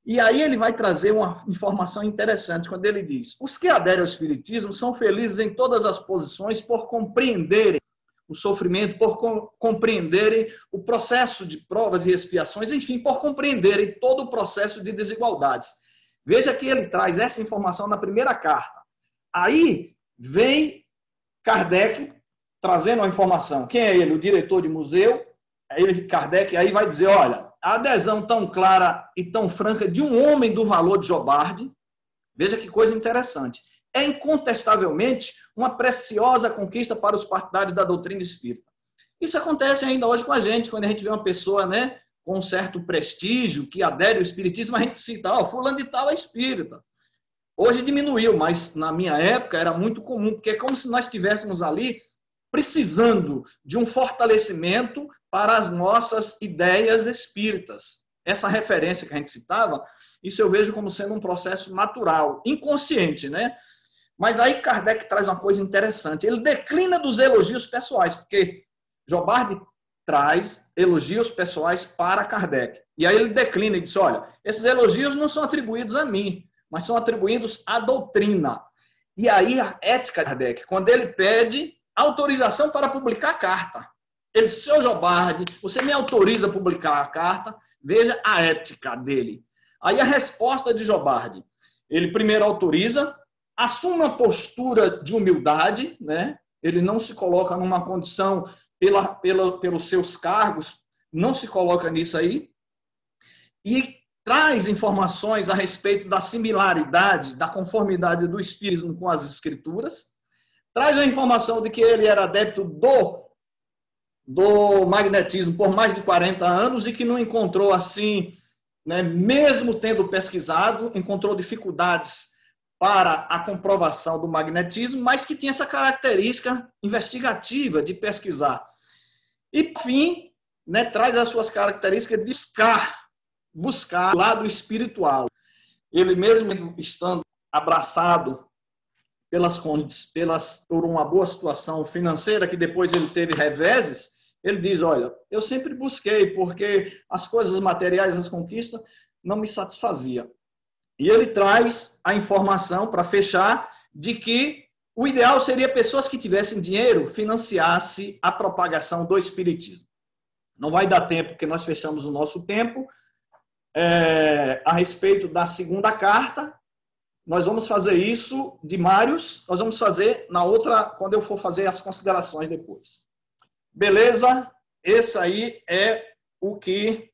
E aí ele vai trazer uma informação interessante, quando ele diz, os que aderem ao Espiritismo são felizes em todas as posições por compreenderem o sofrimento, por compreenderem o processo de provas e expiações, enfim, por compreenderem todo o processo de desigualdades. Veja que ele traz essa informação na primeira carta. Aí vem Kardec trazendo a informação. Quem é ele? O diretor de museu. Kardec aí vai dizer, olha, a adesão tão clara e tão franca de um homem do valor de Jobardi, veja que coisa interessante, é incontestavelmente uma preciosa conquista para os partidários da doutrina espírita. Isso acontece ainda hoje com a gente, quando a gente vê uma pessoa, né, com um certo prestígio, que adere ao espiritismo, a gente cita, fulano de tal é espírita. Hoje diminuiu, mas na minha época era muito comum, porque é como se nós estivéssemos ali precisando de um fortalecimento para as nossas ideias espíritas. Essa referência que a gente citava, isso eu vejo como sendo um processo natural, inconsciente, né? Mas aí Kardec traz uma coisa interessante. Ele declina dos elogios pessoais, porque Jobardi traz elogios pessoais para Kardec. E aí ele declina e diz, olha, esses elogios não são atribuídos a mim, mas são atribuídos à doutrina. E aí a ética de Kardec, quando ele pede autorização para publicar a carta. Ele disse, seu Jobardi, você me autoriza a publicar a carta? Veja a ética dele. Aí a resposta de Jobardi, ele primeiro autoriza, assume uma postura de humildade, né? Ele não se coloca numa condição pelos seus cargos, não se coloca nisso aí, e traz informações a respeito da similaridade, da conformidade do Espiritismo com as Escrituras, traz a informação de que ele era adepto do magnetismo por mais de 40 anos e que não encontrou assim, né, mesmo tendo pesquisado, encontrou dificuldades para a comprovação do magnetismo, mas que tinha essa característica investigativa de pesquisar. E, por fim, né, traz as suas características de buscar o lado espiritual. Ele mesmo estando abraçado por uma boa situação financeira, que depois ele teve reveses, ele diz, olha, eu sempre busquei, porque as coisas materiais, as conquistas, não me satisfaziam. E ele traz a informação, para fechar, de que o ideal seria pessoas que tivessem dinheiro financiasse a propagação do espiritismo. Não vai dar tempo, porque nós fechamos o nosso tempo. A respeito da segunda carta, nós vamos fazer isso de Mários, nós vamos fazer na outra, quando eu for fazer as considerações depois. Beleza? Esse aí é o que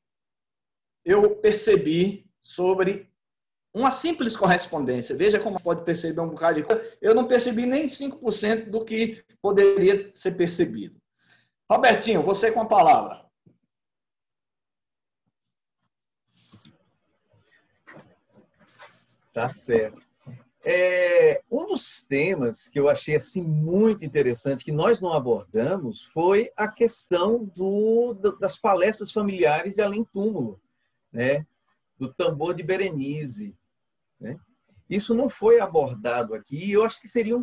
eu percebi sobre uma simples correspondência. Veja como pode perceber um bocado de coisa. Eu não percebi nem 5% do que poderia ser percebido. Robertinho, você com a palavra. Tá certo. Um dos temas que eu achei assim, muito interessante, que nós não abordamos, foi a questão das palestras familiares de além-túmulo, né? Do tambor de Berenice. Né? Isso não foi abordado aqui, e eu acho que seria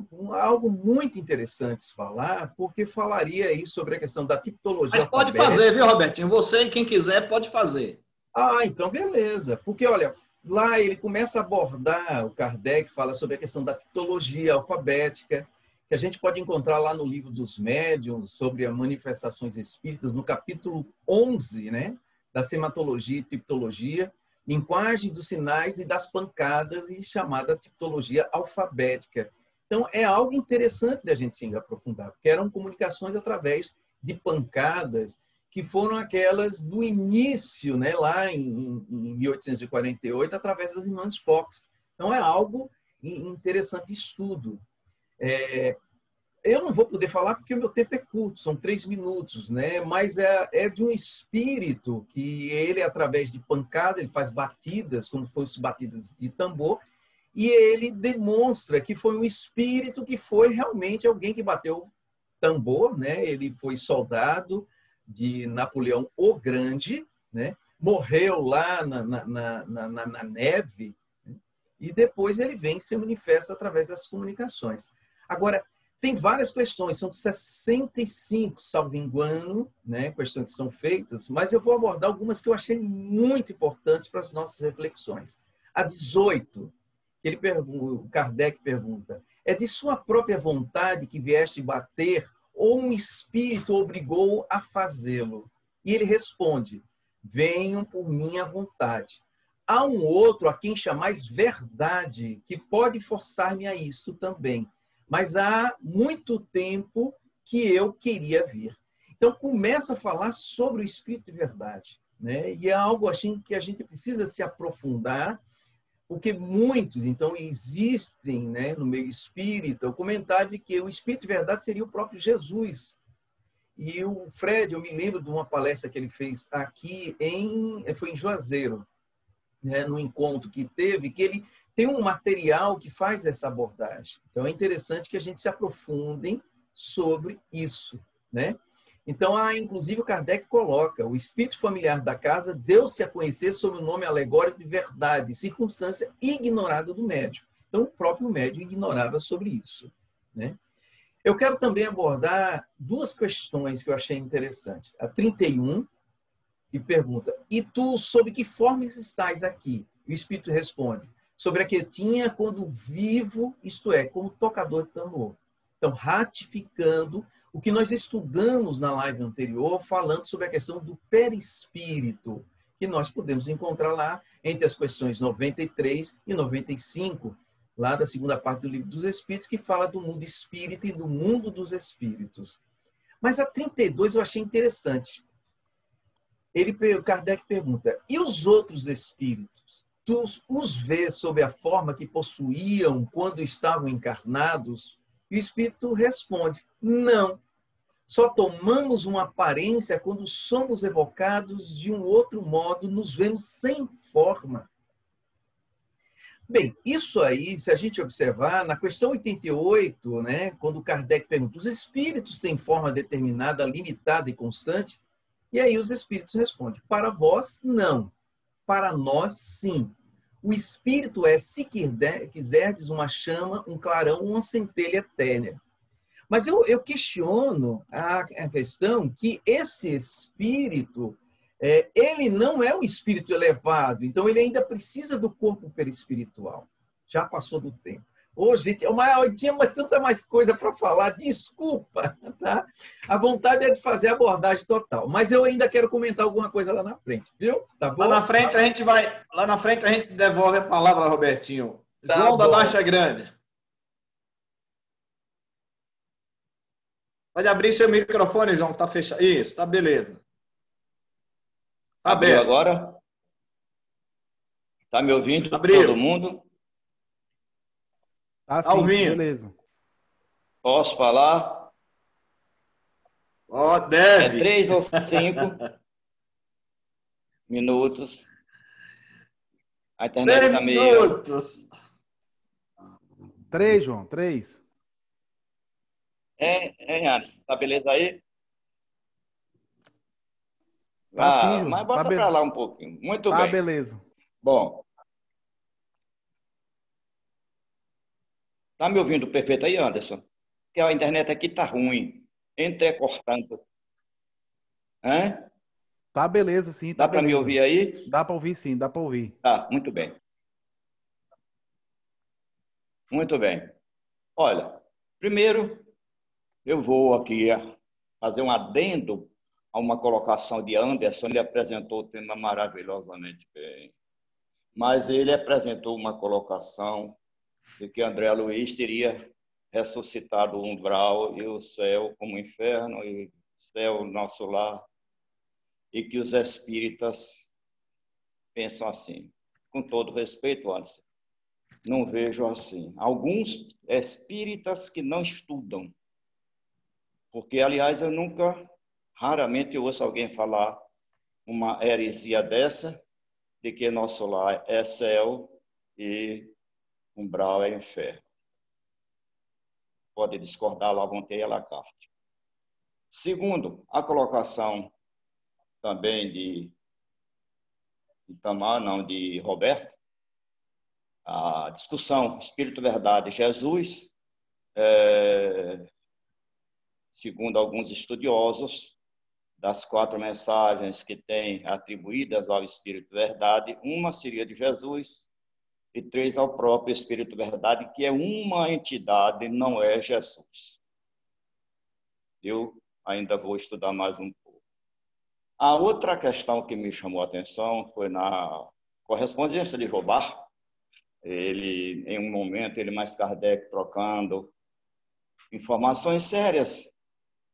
algo muito interessante se falar, porque falaria aí sobre a questão da tipologia. Mas pode fazer, viu, Robertinho? Você e quem quiser pode fazer. Ah, então beleza. Porque, olha, lá ele começa a abordar, o Kardec fala sobre a questão da tipologia alfabética, que a gente pode encontrar lá no livro dos médiuns, sobre as manifestações espíritas, no capítulo 11, né, da sematologia e tipologia, linguagem dos sinais e das pancadas, e chamada tipologia alfabética. Então, é algo interessante da gente se aprofundar, porque eram comunicações através de pancadas, que foram aquelas do início, né, lá em 1848, através das irmãs Fox. Então, é algo interessante de estudo. Eu não vou poder falar porque o meu tempo é curto, são 3 minutos, né? Mas é de um espírito que ele, através de pancada, ele faz batidas, como fossem batidas de tambor, e ele demonstra que foi um espírito que foi realmente alguém que bateu tambor, né? Ele foi soldado de Napoleão o Grande, né? Morreu lá na neve, né? E depois ele vem e se manifesta através das comunicações. Agora, tem várias questões, são 65, salvo engano, né, questões que são feitas, mas eu vou abordar algumas que eu achei muito importantes para as nossas reflexões. A 18, o Kardec pergunta, é de sua própria vontade que vieste bater ou um espírito obrigou a fazê-lo? E ele responde, venham por minha vontade. Há um outro a quem chamais verdade, que pode forçar-me a isto também. Mas há muito tempo que eu queria vir. Então, começa a falar sobre o Espírito de Verdade, né? E é algo assim que a gente precisa se aprofundar, porque muitos, então, existem, né, no meio espírita o comentário de que o Espírito de Verdade seria o próprio Jesus. E o Fred, eu me lembro de uma palestra que ele fez aqui, foi em Juazeiro, né, no encontro que teve, que ele tem um material que faz essa abordagem. Então, é interessante que a gente se aprofunde sobre isso, né? Então, inclusive, o Kardec coloca, o espírito familiar da casa deu-se a conhecer sob o nome alegórico de verdade, circunstância ignorada do médium. Então, o próprio médium ignorava sobre isso, né? Eu quero também abordar 2 questões que eu achei interessantes. A 31, e pergunta, e tu, sob que forma estás aqui? E o espírito responde, sobre a que tinha quando vivo, isto é, como tocador de tambor. Então, ratificando o que nós estudamos na live anterior, falando sobre a questão do perispírito, que nós podemos encontrar lá entre as questões 93 e 95, lá da segunda parte do Livro dos Espíritos, que fala do mundo espírita e do mundo dos espíritos. Mas a 32 eu achei interessante. Kardec pergunta, e os outros espíritos? Tu os vês sob a forma que possuíam quando estavam encarnados? E o espírito responde, não. Só tomamos uma aparência quando somos evocados de um outro modo, nos vemos sem forma. Bem, isso aí, se a gente observar, na questão 88, né, quando Kardec pergunta, os espíritos têm forma determinada, limitada e constante? E aí os espíritos respondem, para vós, não. Para nós, sim. O espírito é, se quiserdes, uma chama, um clarão, uma centelha etérea. Mas eu questiono a questão que esse espírito, ele não é um espírito elevado, então ele ainda precisa do corpo perispiritual. Já passou do tempo. Ô, gente, eu tinha tanta mais coisa para falar, desculpa, tá? A vontade é de fazer a abordagem total, mas eu ainda quero comentar alguma coisa lá na frente, viu? Tá bom? Lá na frente a gente devolve a palavra, Robertinho. Tá João da bom. Baixa Grande. Pode abrir seu microfone, João, que tá fechado. Isso, tá beleza. Tá Abriu aberto. agora? Tá me ouvindo? Abriu. Todo mundo? Tá sim, ouvindo. beleza. Posso falar? Ó, deve. 3 ou 5 minutos. A internet 3 está meio... minutos. 3, João, 3. Anderson, tá beleza aí? Tá sim, João. Mas bota Tá para lá um pouquinho. Muito tá bem. beleza. Bom. Tá me ouvindo perfeito aí, Anderson? Porque a internet aqui tá ruim. Entrecortando. Hã? Tá beleza, sim. Tá Dá para me beleza. ouvir aí? Dá para ouvir, sim, dá para ouvir. Tá, muito bem. Muito bem. Olha, primeiro eu vou aqui fazer um adendo a uma colocação de Anderson. Ele apresentou o tema maravilhosamente bem. Mas ele apresentou uma colocação de que André Luiz teria ressuscitado o umbral e o céu como inferno, e o céu nosso lar, e que os espíritas pensam assim. Com todo respeito, Anderson, não vejo assim. Alguns espíritas que não estudam, porque, aliás, raramente ouço alguém falar uma heresia dessa, de que nosso lar é céu e umbral é inferno. Pode discordar lá, vão ter a carte. Segundo, a colocação também de Roberto, a discussão Espírito, Verdade, Jesus, segundo alguns estudiosos, das 4 mensagens que tem atribuídas ao Espírito Verdade, uma seria de Jesus e 3 ao próprio Espírito Verdade, que é uma entidade, não é Jesus. Eu ainda vou estudar mais um pouco. A outra questão que me chamou a atenção foi na correspondência de Jobard. Ele, em um momento, ele mais Kardec trocando informações sérias,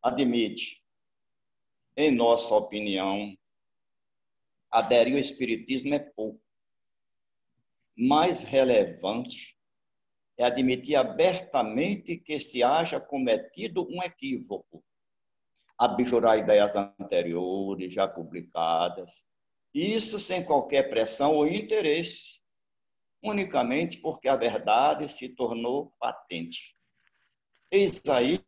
admite, em nossa opinião, aderir ao Espiritismo é pouco. Mais relevante é admitir abertamente que se haja cometido um equívoco, abjurar ideias anteriores, já publicadas, isso sem qualquer pressão ou interesse, unicamente porque a verdade se tornou patente. Eis aí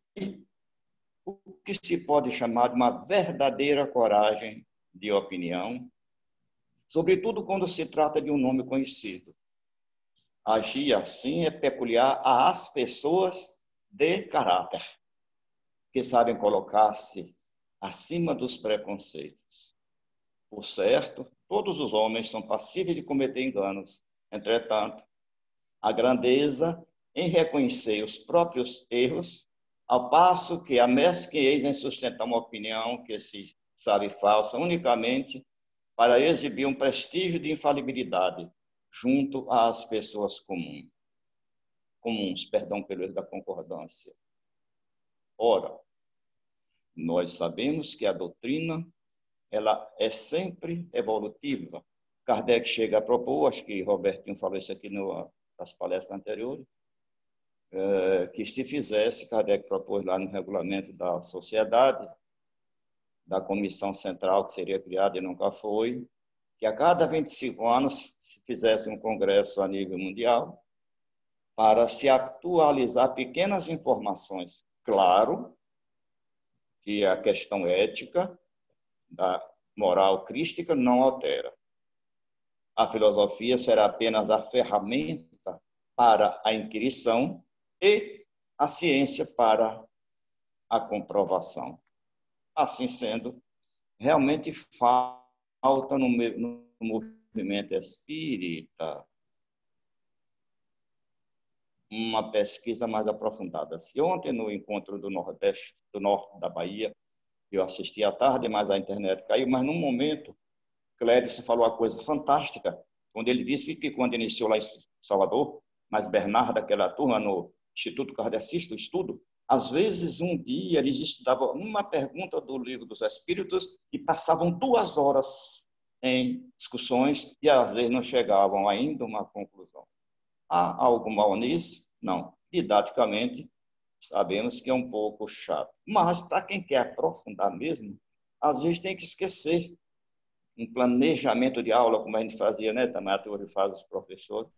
o que se pode chamar de uma verdadeira coragem de opinião, sobretudo quando se trata de um nome conhecido. Agir assim é peculiar às pessoas de caráter, que sabem colocar-se acima dos preconceitos. Por certo, todos os homens são passíveis de cometer enganos. Entretanto, a grandeza em reconhecer os próprios erros, ao passo que a mesquinhez em sustentar uma opinião que se sabe falsa unicamente para exibir um prestígio de infalibilidade junto às pessoas comuns, perdão pelo erro da concordância. Ora, nós sabemos que a doutrina ela é sempre evolutiva. Kardec chega a propor, acho que Robertinho falou isso aqui nas palestras anteriores, que se fizesse, Kardec propôs lá no regulamento da sociedade, da comissão central que seria criada e nunca foi, que a cada 25 anos se fizesse um congresso a nível mundial para se atualizar pequenas informações. Claro que a questão ética da moral crística não altera. A filosofia será apenas a ferramenta para a inquirição e a ciência para a comprovação. Assim sendo, realmente falta no movimento espírita uma pesquisa mais aprofundada. Se ontem, no encontro do norte da Bahia, eu assisti à tarde, mas a internet caiu, mas num momento, Clédice falou uma coisa fantástica, quando ele disse que quando iniciou lá em Salvador, mas Bernardo, aquela turma no Instituto Kardecista, o estudo, às vezes um dia eles estudavam uma pergunta do Livro dos Espíritos e passavam 2 horas em discussões e às vezes não chegavam ainda a uma conclusão. Há algo mal nisso? Não. Didaticamente, sabemos que é um pouco chato. Mas, para quem quer aprofundar mesmo, às vezes tem que esquecer um planejamento de aula, como a gente fazia, né? Também até hoje faz os professores.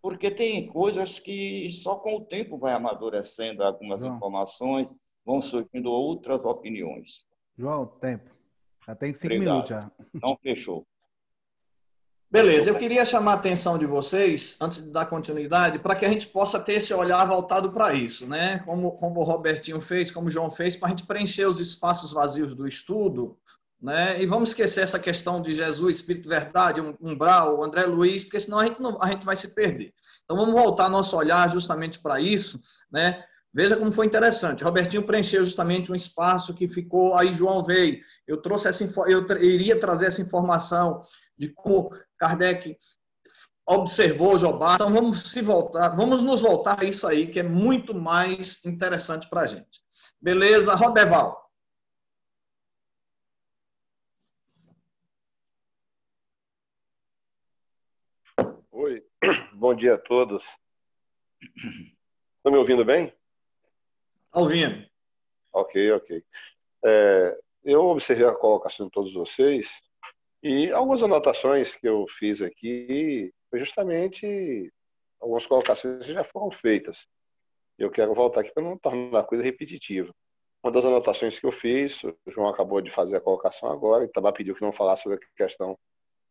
Porque tem coisas que só com o tempo vai amadurecendo algumas informações, vão surgindo outras opiniões. João, tempo. Já tem 5 Obrigado. minutos já. Não fechou. Beleza, eu queria chamar a atenção de vocês, antes de dar continuidade, para que a gente possa ter esse olhar voltado para isso, né? Como o Robertinho fez, como o João fez, para a gente preencher os espaços vazios do estudo, né? E vamos esquecer essa questão de Jesus, Espírito, Verdade, Umbral, André Luiz, porque senão a gente vai se perder. Então vamos voltar nosso olhar justamente para isso, né? Veja como foi interessante. Robertinho preencheu justamente um espaço que ficou, aí João veio. Eu iria trazer essa informação de como Kardec observou Jobá. Então vamos nos voltar a isso aí, que é muito mais interessante para a gente. Beleza? Roberval. Oi, bom dia a todos. Estão me ouvindo bem? Está ouvindo. Ok. Eu observei a colocação de todos vocês e algumas anotações que eu fiz aqui foi justamente algumas colocações que já foram feitas. Eu quero voltar aqui para não tornar a coisa repetitiva. Uma das anotações que eu fiz, o João acabou de fazer a colocação agora, e também pediu que não falasse sobre a questão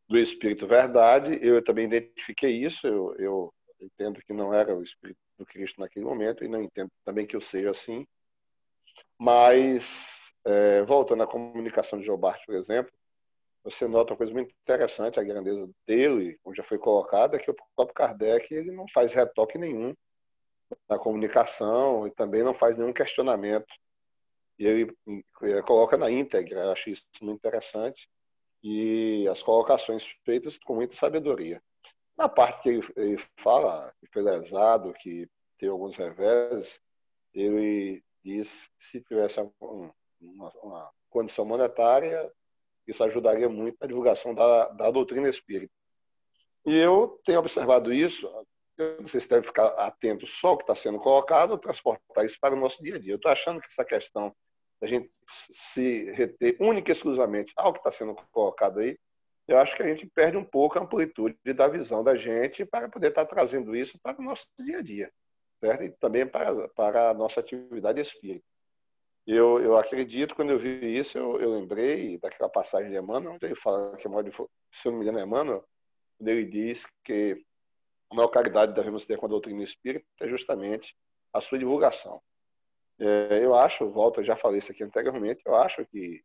do Espírito Verdade. Eu também identifiquei isso, eu entendo que não era o Espírito do Cristo naquele momento, e não entendo também que eu seja assim. Mas, voltando à comunicação de Jobart, por exemplo, você nota uma coisa muito interessante, a grandeza dele, como já foi colocado, é que o próprio Kardec ele não faz retoque nenhum na comunicação e também não faz nenhum questionamento. E ele coloca na íntegra, eu acho isso muito interessante, e as colocações feitas com muita sabedoria. Na parte que ele fala que foi lesado, que teve alguns reveses, ele diz que se tivesse uma condição monetária, isso ajudaria muito na divulgação da doutrina espírita. E eu tenho observado isso, eu não sei se deve ficar atento só ao que está sendo colocado ou transportar isso para o nosso dia a dia. Eu estou achando que essa questão da gente se reter única e exclusivamente ao que está sendo colocado aí, eu acho que a gente perde um pouco a amplitude da visão da gente para poder estar trazendo isso para o nosso dia a dia, certo? E também para a nossa atividade espírita. Eu acredito, quando eu vi isso, eu lembrei daquela passagem de Emmanuel, onde ele fala que, se eu não me engano, Emmanuel, onde ele diz que a maior caridade que devemos ter com a doutrina espírita é justamente a sua divulgação. Eu acho, eu já falei isso aqui anteriormente, eu acho que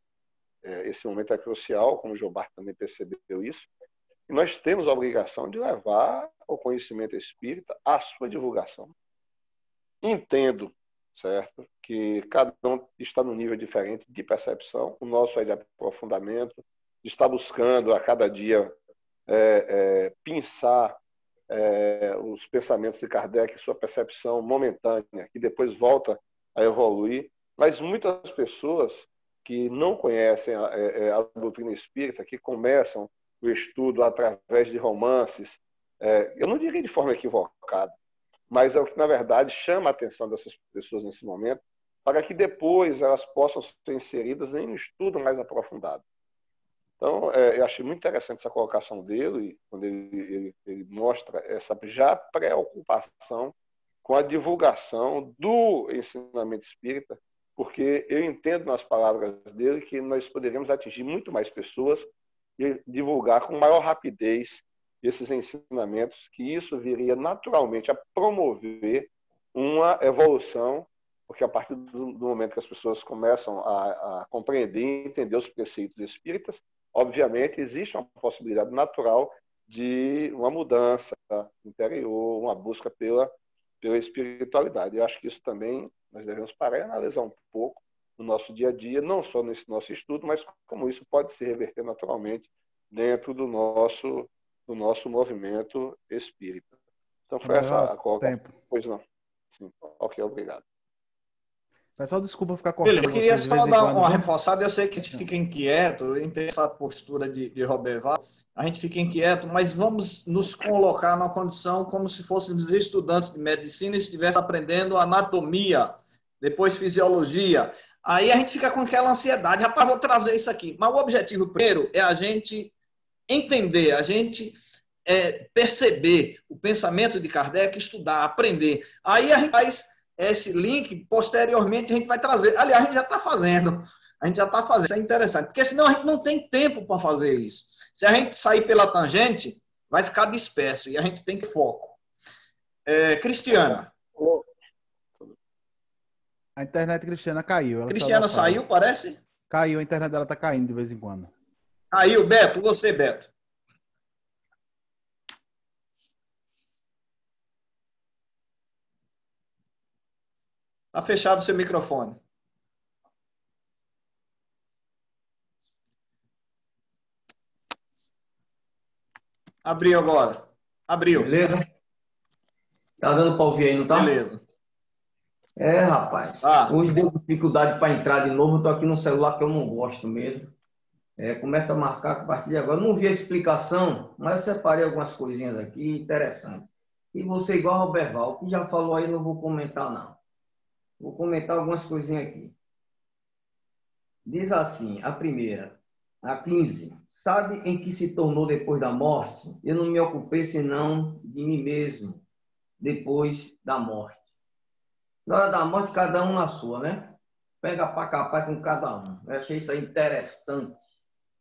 esse momento é crucial, como o Jobart também percebeu isso, e nós temos a obrigação de levar o conhecimento espírita, a sua divulgação. Entendo, certo, que cada um está num nível diferente de percepção. O nosso é de aprofundamento, de estar buscando a cada dia pensar os pensamentos de Kardec, sua percepção momentânea, que depois volta a evoluir. Mas muitas pessoas que não conhecem a doutrina espírita, que começam o estudo através de romances, eu não diria de forma equivocada, mas é o que, na verdade, chama a atenção dessas pessoas nesse momento, para que depois elas possam ser inseridas em um estudo mais aprofundado. Então, eu achei muito interessante essa colocação dele, quando ele mostra essa já preocupação com a divulgação do ensinamento espírita, porque eu entendo nas palavras dele que nós poderíamos atingir muito mais pessoas e divulgar com maior rapidez esses ensinamentos, que isso viria naturalmente a promover uma evolução, porque a partir do momento que as pessoas começam a compreender e entender os preceitos espíritas, obviamente existe uma possibilidade natural de uma mudança interior, uma busca pela espiritualidade. Eu acho que isso também nós devemos parar e analisar um pouco no nosso dia a dia, não só nesse nosso estudo, mas como isso pode se reverter naturalmente dentro do nosso movimento espírita. Então foi essa a colocação. Pois não. Sim. Ok, obrigado. Pessoal, desculpa ficar cortando. Eu queria só dar uma reforçada. Eu sei que a gente fica inquieto, eu entendo essa postura de Roberval, a gente fica inquieto, mas vamos nos colocar numa condição como se fôssemos estudantes de medicina e estivéssemos aprendendo anatomia, depois fisiologia. Aí a gente fica com aquela ansiedade, rapaz, vou trazer isso aqui. Mas o objetivo primeiro é a gente entender, a gente perceber o pensamento de Kardec, estudar, aprender. Aí a gente faz esse link, posteriormente a gente vai trazer. Aliás, a gente já está fazendo. Isso é interessante, porque senão a gente não tem tempo para fazer isso. Se a gente sair pela tangente, vai ficar disperso e a gente tem que foco. Cristiana. A internet Cristiana caiu. Cristiana saiu, parece? Caiu, a internet dela está caindo de vez em quando. Caiu, Beto. Você, Beto. Está fechado o seu microfone. Abriu agora. Abriu. Beleza? Tá dando para ouvir aí, não tá? Beleza. Rapaz. Hoje deu dificuldade para entrar de novo. Eu tô aqui no celular que eu não gosto mesmo. Começa a marcar a partir de agora. Não vi a explicação, mas eu separei algumas coisinhas aqui interessantes. E você, igual ao Roberval, que já falou aí, não vou comentar, não. Vou comentar algumas coisinhas aqui. Diz assim, a primeira, a 15. Sabe em que se tornou depois da morte? Eu não me ocupei senão de mim mesmo, depois da morte. Na hora da morte, cada um na sua, né? Pega para capar com cada um. Eu achei isso aí interessante,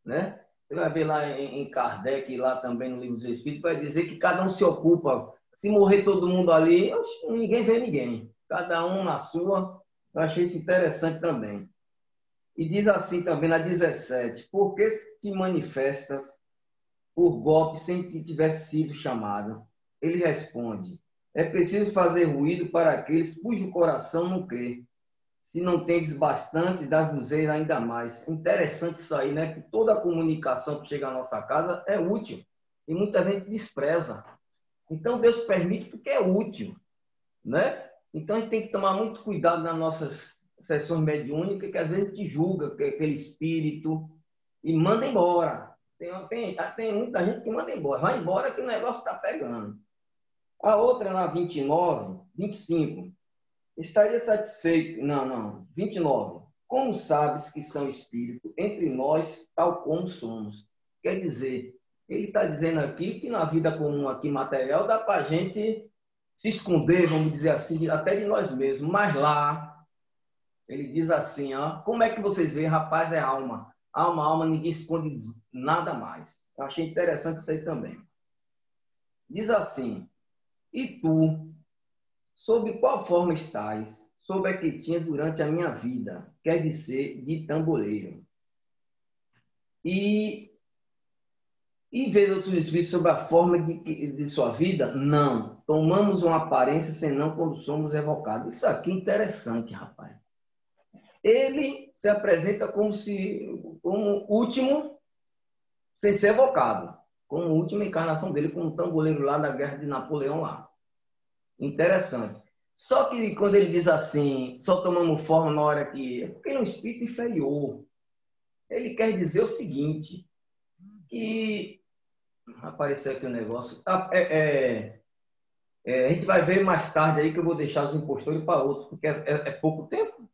né? Você vai ver lá em Kardec, lá também no Livro dos Espíritos, vai dizer que cada um se ocupa. Se morrer todo mundo ali, ninguém vê ninguém. Cada um na sua. Eu achei isso interessante também. E diz assim também na 17. Por que te manifestas por golpe sem que tivesse sido chamado? Ele responde. É preciso fazer ruído para aqueles cujo coração não crê. Se não tendes bastante, dá-vos ainda mais. Interessante isso aí, né? Que toda a comunicação que chega à nossa casa é útil. E muita gente despreza. Então Deus permite porque é útil, né? Então a gente tem que tomar muito cuidado nas nossas sessões mediúnicas, que às vezes a gente julga que é aquele espírito e manda embora. Tem muita gente que manda embora. Vai embora que o negócio está pegando. A outra na 29, 25. Estaria satisfeito... Não. 29. Como sabes que são espíritos entre nós, tal como somos? Quer dizer, ele está dizendo aqui que na vida comum aqui material dá para a gente se esconder, vamos dizer assim, até de nós mesmos. Mas lá, ele diz assim, como é que vocês veem? Rapaz, é alma. Alma, ninguém esconde nada mais. Eu achei interessante isso aí também. Diz assim, e tu, sob qual forma estás? Sob a que tinha durante a minha vida, quer dizer, de tamboreiro. E E ver outros espíritos sobre a forma de sua vida? Não. Tomamos uma aparência senão quando somos evocados. Isso aqui é interessante, rapaz. Ele se apresenta como último, sem ser evocado. Como a última encarnação dele, como um tamboleiro lá da Guerra de Napoleão lá. Interessante. Só que quando ele diz assim, só tomamos forma na hora que... É porque ele é um espírito inferior. Ele quer dizer o seguinte, que... Apareceu aqui um negócio. A gente vai ver mais tarde aí que eu vou deixar os impostores para outros, porque é pouco tempo.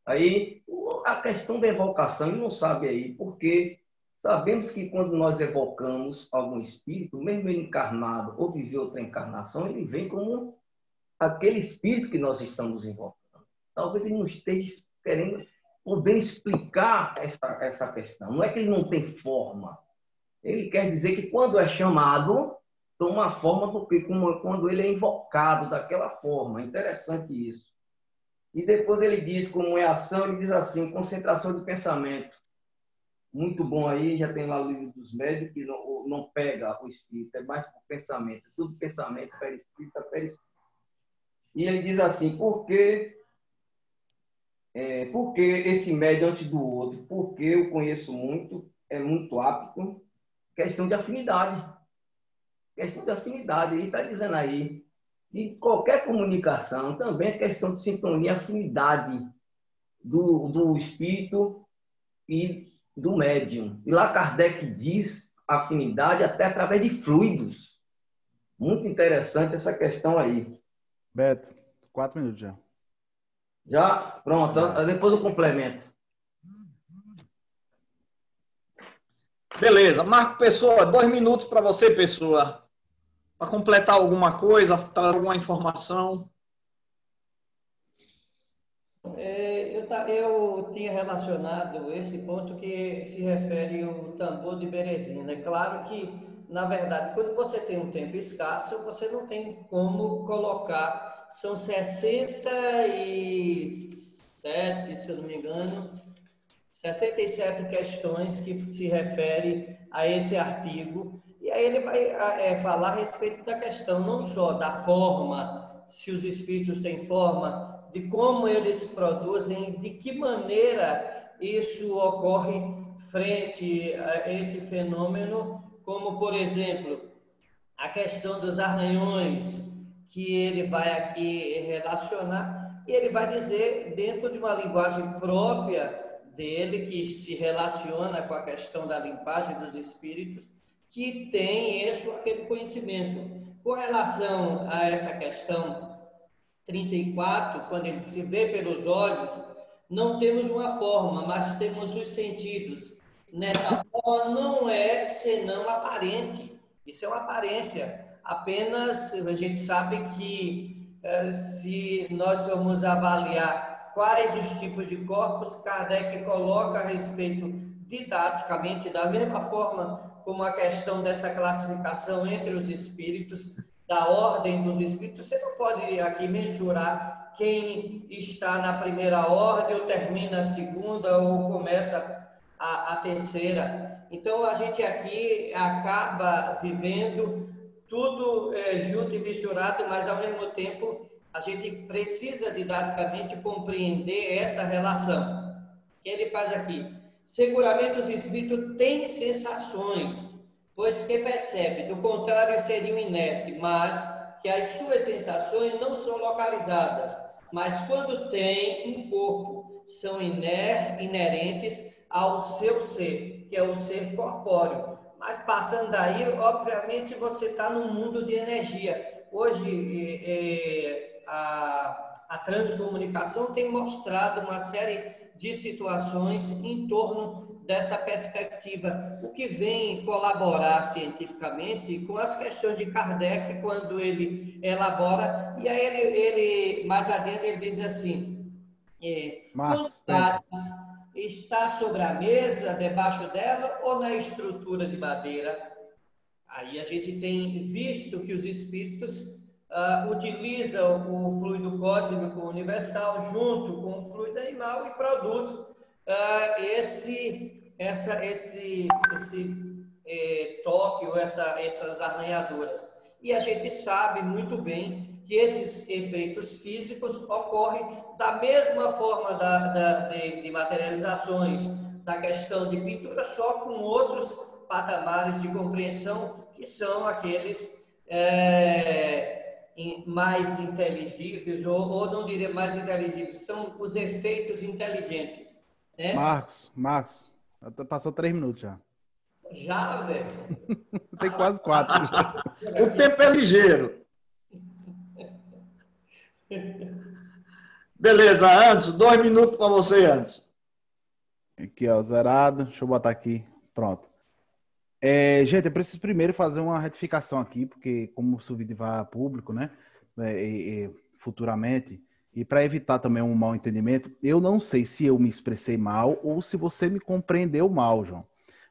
Aí, a questão da evocação, ele não sabe aí, porque sabemos que quando nós evocamos algum espírito, mesmo ele encarnado ou viver outra encarnação, ele vem como aquele espírito que nós estamos invocando. Talvez ele não esteja querendo poder explicar essa questão. Não é que ele não tem forma. Ele quer dizer que quando é chamado, toma a forma quando ele é invocado daquela forma. Interessante isso. E depois ele diz como é a ação, ele diz assim, concentração de pensamento. Muito bom aí, já tem lá o livro dos médios, que não pega o espírito, é mais por pensamento. Tudo pensamento, perispírito, perispírito. E ele diz assim, por que esse médio antes do outro? Porque eu conheço muito, é muito apto. Questão de afinidade. Questão de afinidade. Ele está dizendo aí que qualquer comunicação também é questão de sintonia, afinidade do espírito e do médium. E lá Kardec diz afinidade até através de fluidos. Muito interessante essa questão aí. Beto, 4 minutos já. Já? Pronto. Depois eu complemento. Beleza. Marco Pessoa, 2 minutos para você, Pessoa. Para completar alguma coisa, trazer alguma informação. Eu tinha relacionado esse ponto que se refere ao tambor de Berezina. É claro que, na verdade, quando você tem um tempo escasso, você não tem como colocar, são 67, se eu não me engano, 67 questões que se refere a esse artigo. E aí ele vai falar a respeito da questão não só da forma, se os espíritos têm forma, de como eles produzem, de que maneira isso ocorre frente a esse fenômeno, como, por exemplo, a questão dos arranhões, que ele vai aqui relacionar, e ele vai dizer, dentro de uma linguagem própria dele, que se relaciona com a questão da limpagem dos espíritos, que tem aquele conhecimento. Com relação a essa questão 34, quando ele se vê pelos olhos, não temos uma forma, mas temos os sentidos. Nessa forma não é senão aparente. Isso é uma aparência. Apenas a gente sabe que se nós formos avaliar quais os tipos de corpos, Kardec coloca a respeito didaticamente, da mesma forma como a questão dessa classificação entre os espíritos, da ordem dos espíritos. Você não pode aqui mensurar quem está na primeira ordem, ou termina a segunda, ou começa a terceira. Então, a gente aqui acaba vivendo tudo junto e misturado, mas, ao mesmo tempo, a gente precisa didaticamente compreender essa relação. Que ele faz aqui. Seguramente os espíritos têm sensações, pois que percebe, do contrário seriam inertes, mas que as suas sensações não são localizadas, mas quando têm um corpo, são inerentes ao seu ser, que é o ser corpóreo. Mas passando daí, obviamente, você está num mundo de energia. Hoje, a transcomunicação tem mostrado uma série de situações em torno dessa perspectiva, o que vem colaborar cientificamente com as questões de Kardec, quando ele elabora, e aí ele mais adiante, ele diz assim, está sobre a mesa, debaixo dela, ou na estrutura de madeira? Aí a gente tem visto que os espíritos utilizam o fluido cósmico universal junto com o fluido animal e produz toque ou essas arranhaduras. E a gente sabe muito bem que esses efeitos físicos ocorrem da mesma forma de materializações, da questão de pintura, só com outros patamares de compreensão, que são aqueles mais inteligíveis, ou não diria mais inteligíveis, são os efeitos inteligentes. Né? Marcos, passou 3 minutos já. Já, velho? Tem quase 4. O tempo é ligeiro. Beleza, Anderson, 2 minutos para você, Anderson. Aqui, ó, zerado. Deixa eu botar aqui. Pronto. Gente, eu preciso primeiro fazer uma retificação aqui, porque como o vídeo vai a público, né? Futuramente, e para evitar também um mal entendimento, eu não sei se eu me expressei mal ou se você me compreendeu mal, João.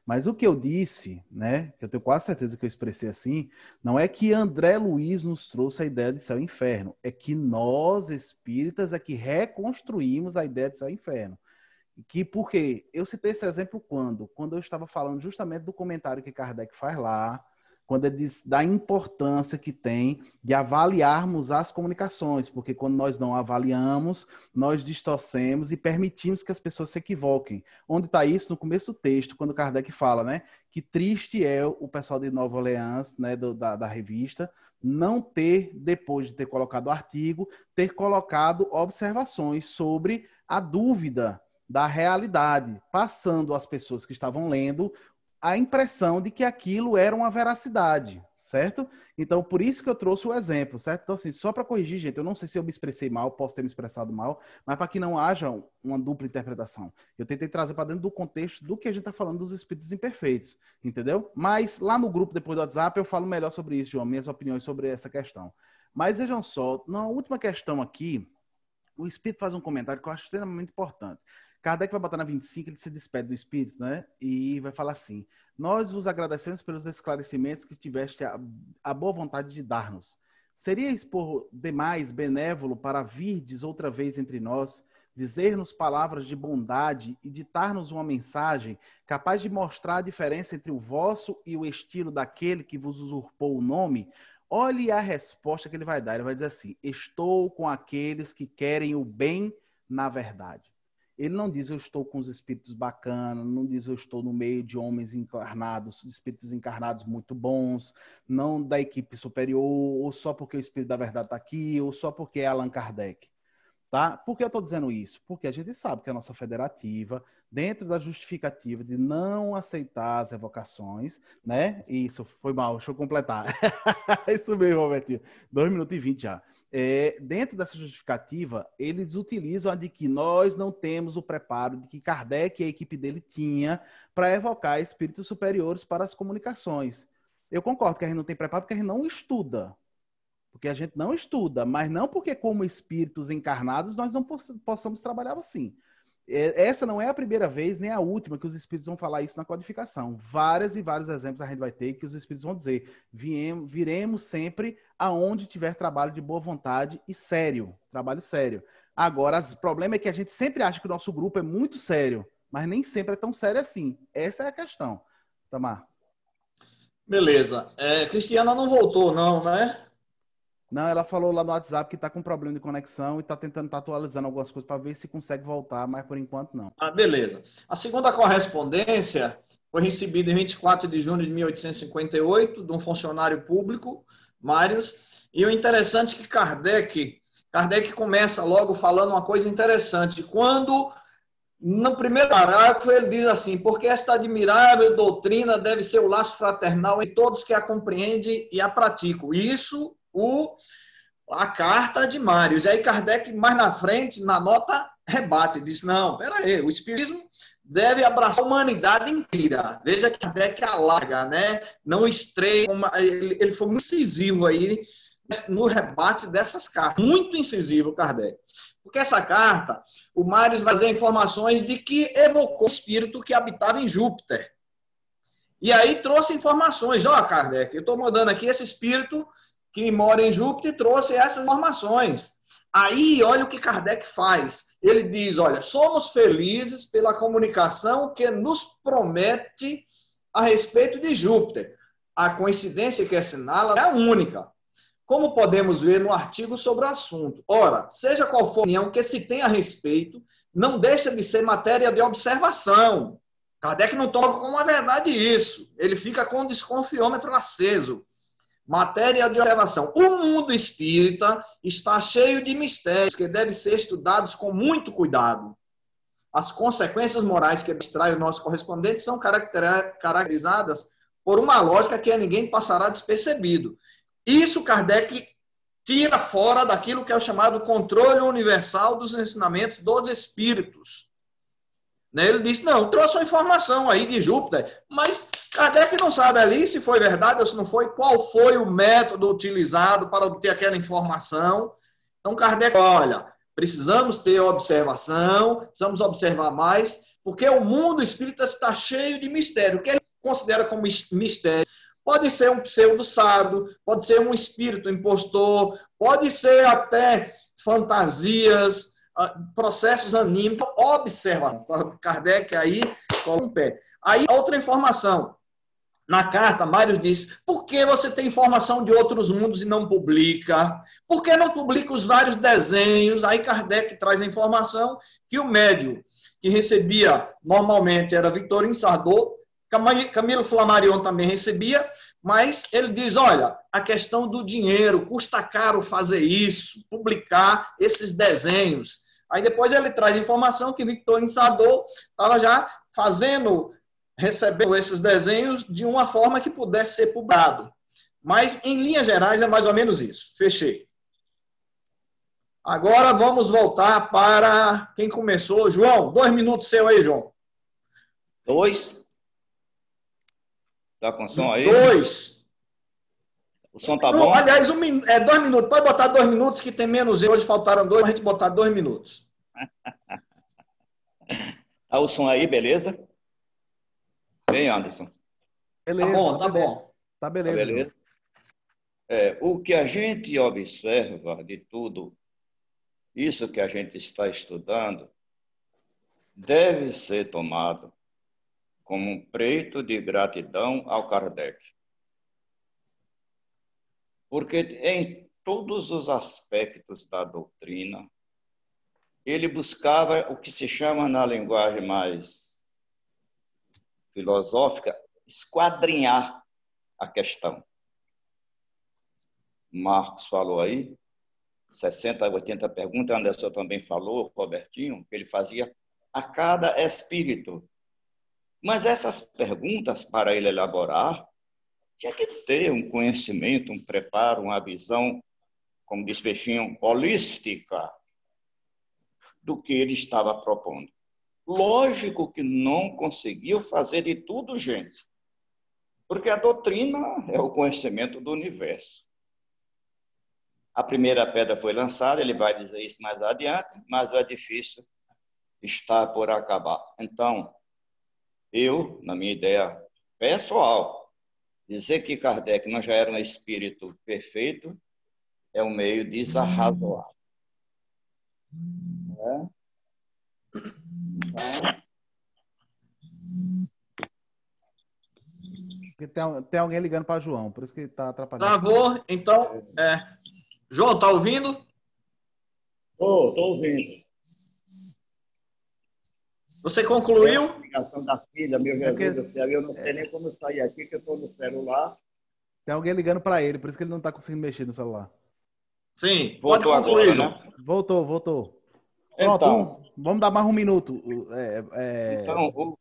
Mas o que eu disse, né, que eu tenho quase certeza que eu expressei assim, não é que André Luiz nos trouxe a ideia de céu e inferno, é que nós, espíritas, é que reconstruímos a ideia de céu e inferno. Por quê? Eu citei esse exemplo quando eu estava falando justamente do comentário que Kardec faz lá, quando ele diz da importância que tem de avaliarmos as comunicações, porque quando nós não avaliamos, nós distorcemos e permitimos que as pessoas se equivoquem. Onde está isso? No começo do texto, quando Kardec fala, né, que triste é o pessoal de Nova Orleans, né, da revista, não ter, depois de ter colocado o artigo, ter colocado observações sobre a dúvida da realidade, passando às pessoas que estavam lendo a impressão de que aquilo era uma veracidade, certo? Então, por isso que eu trouxe o exemplo, certo? Então, assim, só para corrigir, gente, eu não sei se eu me expressei mal, posso ter me expressado mal, mas para que não haja uma dupla interpretação. Eu tentei trazer para dentro do contexto do que a gente está falando dos espíritos imperfeitos, entendeu? Mas lá no grupo, depois do WhatsApp, eu falo melhor sobre isso, João, minhas opiniões sobre essa questão. Mas vejam só, na última questão aqui, o espírito faz um comentário que eu acho extremamente importante. Kardec vai botar na 25, ele se despede do espírito, né? E vai falar assim: nós vos agradecemos pelos esclarecimentos que tiveste a boa vontade de dar-nos. Seríeis por demais benévolo para virdes outra vez entre nós, dizer-nos palavras de bondade e ditar-nos uma mensagem capaz de mostrar a diferença entre o vosso e o estilo daquele que vos usurpou o nome? Olhe a resposta que ele vai dar. Ele vai dizer assim: estou com aqueles que querem o bem na verdade. Ele não diz eu estou com os espíritos bacanas, não diz eu estou no meio de homens encarnados, espíritos encarnados muito bons, não da equipe superior, ou só porque o espírito da verdade está aqui, ou só porque é Allan Kardec. Tá? Por que eu estou dizendo isso? Porque a gente sabe que a nossa federativa, dentro da justificativa de não aceitar as revocações, né? Isso, foi mal, deixa eu completar. Isso mesmo, Robertinho. 2 minutos e 20 já. Dentro dessa justificativa, eles utilizam a de que nós não temos o preparo de que Kardec e a equipe dele tinha para evocar espíritos superiores para as comunicações. Eu concordo que a gente não tem preparo porque a gente não estuda. Porque a gente não estuda, mas não porque como espíritos encarnados nós não possamos trabalhar assim. Essa não é a primeira vez, nem a última que os espíritos vão falar isso na codificação. Vários e vários exemplos a gente vai ter que os espíritos vão dizer: viremos sempre aonde tiver trabalho de boa vontade e sério, trabalho sério. Agora, o problema é que a gente sempre acha que o nosso grupo é muito sério, mas nem sempre é tão sério assim. Essa é a questão. Tamar. Beleza. Cristiana não voltou, não, né? Não, ela falou lá no WhatsApp que está com problema de conexão e está tentando estar atualizando algumas coisas para ver se consegue voltar, mas por enquanto não. Beleza. A segunda correspondência foi recebida em 24 de junho de 1858 de um funcionário público, Marius, e o interessante é que Kardec começa logo falando uma coisa interessante. Quando, no primeiro parágrafo, ele diz assim: porque esta admirável doutrina deve ser o laço fraternal em todos que a compreendem e a praticam. Isso a carta de Marius. E aí Kardec, mais na frente, na nota, rebate, diz: não, peraí, o espiritismo deve abraçar a humanidade inteira. Veja que Kardec alarga, né? Não estreia, ele foi muito incisivo aí no rebate dessas cartas, muito incisivo, Kardec. Porque essa carta, o Marius vai trazer informações de que evocou o espírito que habitava em Júpiter. E aí trouxe informações: ó, Kardec, eu estou mandando aqui esse espírito que mora em Júpiter, trouxe essas informações. Aí, olha o que Kardec faz. Ele diz: olha, somos felizes pela comunicação que nos promete a respeito de Júpiter. A coincidência que assinala é a única, como podemos ver no artigo sobre o assunto. Ora, seja qual for a opinião que se tem a respeito, não deixa de ser matéria de observação. Kardec não toma como uma verdade isso. Ele fica com o desconfiômetro aceso. Matéria de observação. O mundo espírita está cheio de mistérios que devem ser estudados com muito cuidado. As consequências morais que abstrai o nosso correspondente são caracterizadas por uma lógica que a ninguém passará despercebido. Isso Kardec tira fora daquilo que é o chamado controle universal dos ensinamentos dos espíritos. Ele diz, não, trouxe uma informação aí de Júpiter, mas Kardec não sabe ali se foi verdade ou se não foi, qual foi o método utilizado para obter aquela informação. Então Kardec, olha, precisamos ter observação, precisamos observar mais, porque o mundo espírita está cheio de mistério. O que ele considera como mistério pode ser um pseudo-sábio, pode ser um espírito impostor, pode ser até fantasias, processos anímicos, observação. Kardec aí coloca um pé. Aí, outra informação. Na carta, Mário diz, por que você tem informação de outros mundos e não publica? Por que não publica os vários desenhos? Aí Kardec traz a informação que o médium que recebia, normalmente, era Victorino Sardô, Camilo Flammarion também recebia, mas ele diz, olha, a questão do dinheiro, custa caro fazer isso, publicar esses desenhos. Aí depois ele traz a informação que Victorino Sardô estava já recebendo esses desenhos de uma forma que pudesse ser publicado. Mas, em linhas gerais, é mais ou menos isso. Fechei. Agora vamos voltar para quem começou. João, 2 minutos seu aí, João. 2. Tá com som aí? 2. O som tá bom? Aliás, 2 minutos. Pode botar 2 minutos, que tem menos. Hoje faltaram 2, a gente botar 2 minutos. Tá o som aí, beleza? Bem, Anderson. Beleza. Tá bom, tá bom. Tá beleza. Tá beleza. O que a gente observa de tudo, isso que a gente está estudando, deve ser tomado como um preito de gratidão ao Kardec. Porque em todos os aspectos da doutrina, ele buscava o que se chama, na linguagem mais filosófica, esquadrinhar a questão. Marcos falou aí, 60, 80 perguntas, Anderson também falou, Robertinho, que ele fazia a cada espírito. Mas essas perguntas, para ele elaborar, tinha que ter um conhecimento, um preparo, uma visão, como diz Peixinho, holística do que ele estava propondo. Lógico que não conseguiu fazer de tudo, gente, porque a doutrina é o conhecimento do universo. A primeira pedra foi lançada, ele vai dizer isso mais adiante, mas o edifício está por acabar. Então, eu, na minha ideia pessoal, dizer que Kardec não já era um espírito perfeito é um meio desarrazoável. Porque tem alguém ligando para João, por isso que está atrapalhando. Travou, então, João, tá ouvindo? Tô ouvindo. Você concluiu? A ligação da filha, meu Jesus do céu, eu não sei nem como sair aqui, que eu estou no celular. Tem alguém ligando para ele, por isso que ele não está conseguindo mexer no celular. Sim, pode concluir, agora, João. né? Voltou. Então, pronto, vamos dar mais 1 minuto. Então,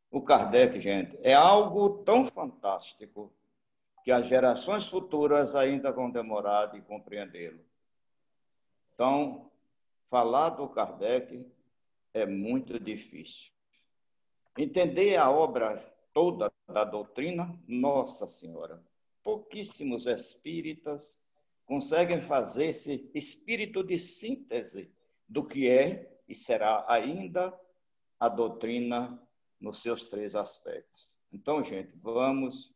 o Kardec, gente, é algo tão fantástico que as gerações futuras ainda vão demorar de compreendê-lo. Então, falar do Kardec é muito difícil. Entender a obra toda da doutrina, Nossa Senhora, pouquíssimos espíritas conseguem fazer esse espírito de síntese do que é e será ainda a doutrina nos seus 3 aspectos. Então, gente, vamos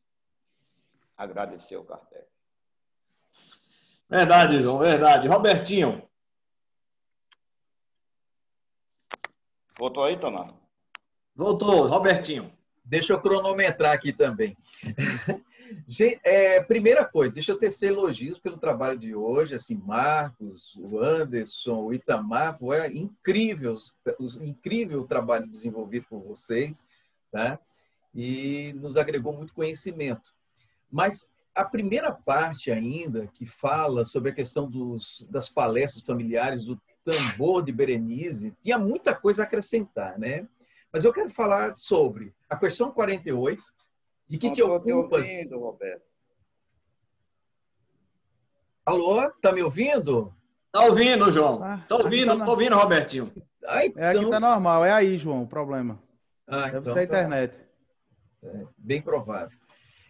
agradecer ao Kardec. Verdade, João, verdade. Robertinho. Voltou aí, Tomás? Voltou, Robertinho. Deixa eu cronometrar aqui também. Primeira coisa, deixa eu tecer elogios pelo trabalho de hoje, assim, Marcos, o Anderson, o Itamar, foi incrível o trabalho desenvolvido por vocês, tá? E nos agregou muito conhecimento. Mas a primeira parte ainda, que fala sobre a questão das palestras familiares, do tambor de Berenice, tinha muita coisa a acrescentar, né? Mas eu quero falar sobre a questão 48, de que te ocupas... ouvindo, Roberto. Alô, tá me ouvindo? Tá ouvindo, João? Tô ouvindo, Robertinho. Aqui tá normal, é aí, João, o problema. Deve então, ser a internet. Bem provável.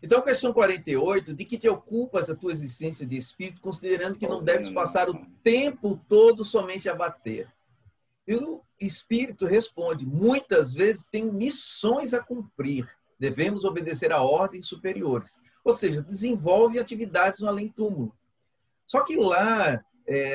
Então, a questão 48, de que te ocupas a tua existência de espírito, considerando que não deves passar o tempo todo somente a bater. E o espírito responde, muitas vezes tenho missões a cumprir, devemos obedecer a ordens superiores. Ou seja, desenvolve atividades no além-túmulo. Só que lá,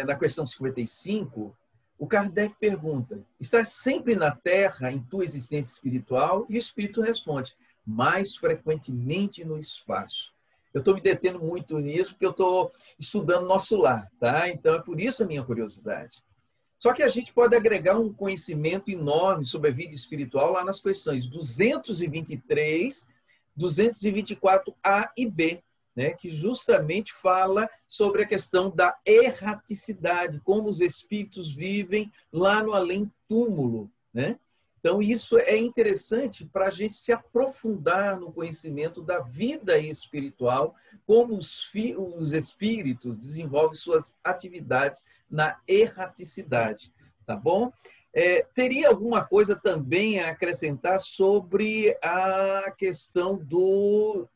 na questão 55, o Kardec pergunta, estás sempre na Terra em tua existência espiritual? E o espírito responde, mais frequentemente no espaço. Eu estou me detendo muito nisso porque eu estou estudando nosso lar, tá? Então é por isso a minha curiosidade. Só que a gente pode agregar um conhecimento enorme sobre a vida espiritual lá nas questões 223, 224A e B, né? Que justamente fala sobre a questão da erraticidade, como os espíritos vivem lá no além-túmulo, né? Então, isso é interessante para a gente se aprofundar no conhecimento da vida espiritual, como os espíritos desenvolvem suas atividades na erraticidade, tá bom? Teria alguma coisa também a acrescentar sobre a questão dos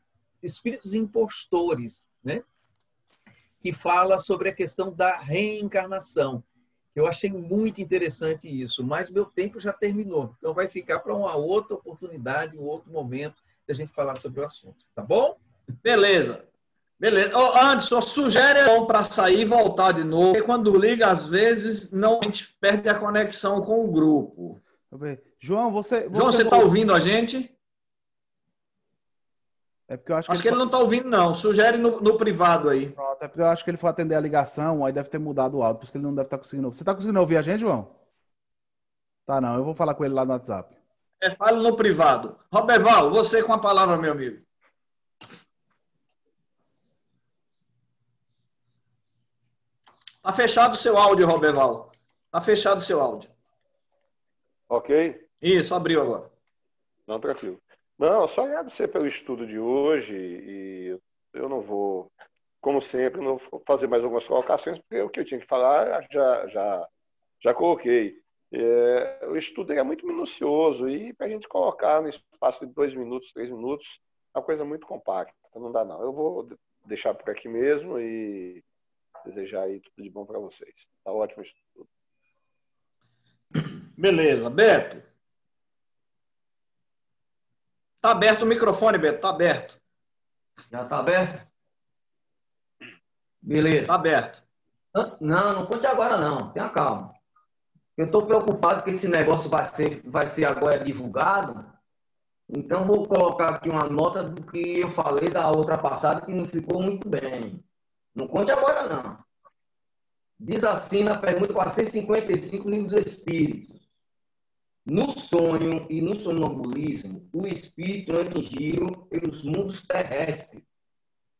espíritos impostores, né? Que fala sobre a questão da reencarnação. Eu achei muito interessante isso, mas meu tempo já terminou. Então vai ficar para uma outra oportunidade, um outro momento de a gente falar sobre o assunto. Tá bom? Beleza. Anderson, sugere para sair e voltar de novo. Porque quando liga, às vezes, a gente perde a conexão com o grupo. João, você está ouvindo a gente? É porque eu acho que ele não está ouvindo, não. Sugere no privado aí. Pronto, é porque eu acho que ele foi atender a ligação, aí deve ter mudado o áudio, por isso que ele não deve estar conseguindo. Você está conseguindo ouvir a gente, João? Tá, não. Eu vou falar com ele lá no WhatsApp. Fala no privado. Roberval, você com a palavra, meu amigo. Tá fechado o seu áudio, Roberval. Tá fechado o seu áudio. Ok? Isso, abriu agora. Não, tranquilo. Não, só agradecer pelo estudo de hoje e eu não vou, como sempre, não vou fazer mais algumas colocações, porque o que eu tinha que falar já coloquei. O estudo é muito minucioso e para a gente colocar no espaço de 2 minutos, 3 minutos, é uma coisa muito compacta, não dá não. Eu vou deixar por aqui mesmo e desejar aí tudo de bom para vocês. Tá ótimo o estudo. Beleza. Beto? Tá aberto o microfone, Beto. Tá aberto. Já tá aberto? Beleza. Tá aberto. Não conte agora não. Tenha calma. Eu estou preocupado que esse negócio vai ser agora divulgado. Então, vou colocar aqui uma nota do que eu falei da outra passada que não ficou muito bem. Não conte agora, não. Diz assim na pergunta 455, Livro dos Espíritos. No sonho e no sonambulismo, o espírito entra em giro pelos mundos terrestres.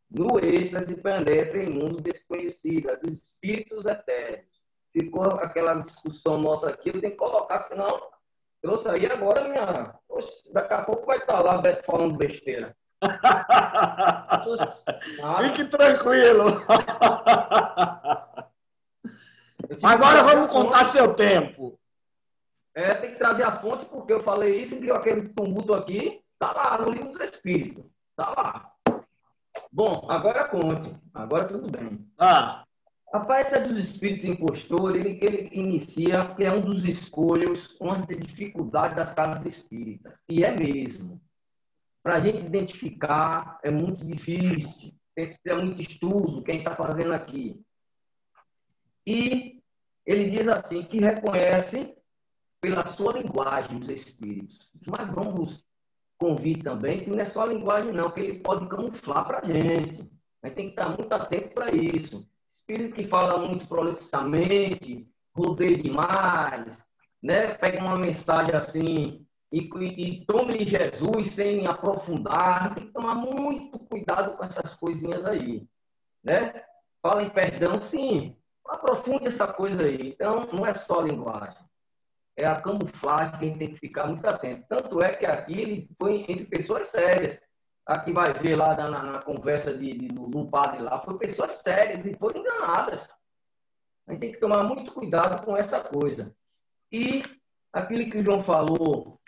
No êxtase, penetra em mundo desconhecido, dos espíritos eternos. Ficou aquela discussão nossa aqui, eu tenho que colocar, senão trouxe aí agora minha... Oxe, daqui a pouco vai estar lá Beto falando besteira. Fique tranquilo. Agora vamos contar seu tempo. Tem que trazer a fonte, porque eu falei isso e criou aquele tumulto aqui. Tá lá no Livro dos Espíritos. Tá lá. Bom, agora conte. Agora tudo bem. Rapaz, esse é dos espíritos impostores, ele inicia, que é um dos escolhos, uma dificuldade das casas espíritas. E é mesmo. Para a gente identificar, é muito difícil. Tem que ter muito estudo, quem está fazendo aqui. E ele diz assim, que reconhece pela sua linguagem os espíritos. Mas vamos convite também, que não é só a linguagem, não, que ele pode camuflar para a gente. A gente tem que estar muito atento para isso. Espírito que fala muito prolixamente, rodeia demais, né? Pega uma mensagem assim e tome Jesus sem aprofundar. Tem que tomar muito cuidado com essas coisinhas aí, né? Fala em perdão, sim. Aprofunde essa coisa aí. Então, não é só a linguagem. É a camuflagem que a gente tem que ficar muito atento. Tanto é que aqui ele foi entre pessoas sérias. Aqui vai ver lá na conversa do padre lá, foi pessoas sérias e foram enganadas. A gente tem que tomar muito cuidado com essa coisa. E aquilo que o João falou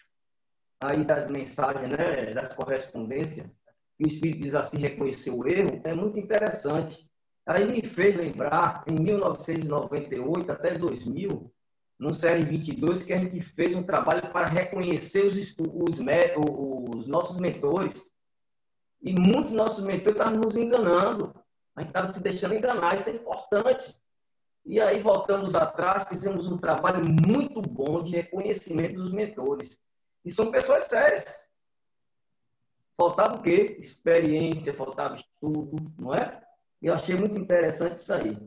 aí das mensagens, né, das correspondências, que o Espírito diz assim, reconhecer o erro, é muito interessante. Aí me fez lembrar, em 1998 até 2000, no CR22, que a gente fez um trabalho para reconhecer os nossos mentores. E muitos nossos mentores estavam nos enganando. A gente estava se deixando enganar, isso é importante. E aí, voltamos atrás, fizemos um trabalho muito bom de reconhecimento dos mentores. E são pessoas sérias. Faltava o quê? Experiência, faltava estudo, não é? Eu achei muito interessante isso aí.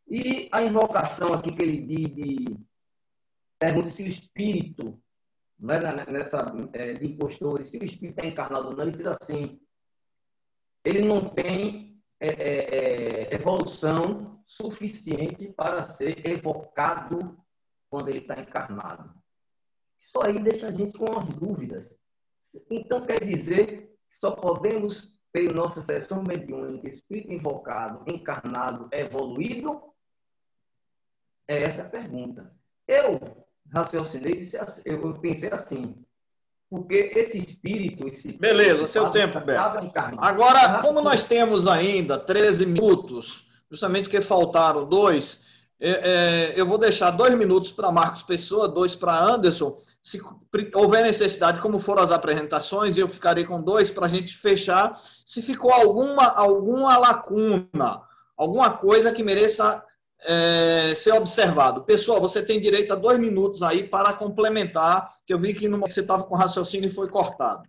E a invocação aqui que ele diz pergunta se o espírito, né, de impostores, se o espírito está encarnado ou não, ele diz assim, ele não tem evolução suficiente para ser evocado quando ele está encarnado. Isso aí deixa a gente com as dúvidas. Então, quer dizer que só podemos ter nossa sessão mediúnica, espírito invocado, encarnado, evoluído? É essa a pergunta. Eu raciocinei, eu pensei assim, porque esse espírito... Beleza, seu tempo, Beto. Agora, como nós temos ainda 13 minutos, justamente que faltaram 2, eu vou deixar 2 minutos para Marcos Pessoa, 2 para Anderson. Se houver necessidade, como foram as apresentações, eu ficarei com 2 para a gente fechar. Se ficou alguma lacuna, alguma coisa que mereça ser observado. Pessoal, você tem direito a 2 minutos aí para complementar, que eu vi que você estava com raciocínio e foi cortado.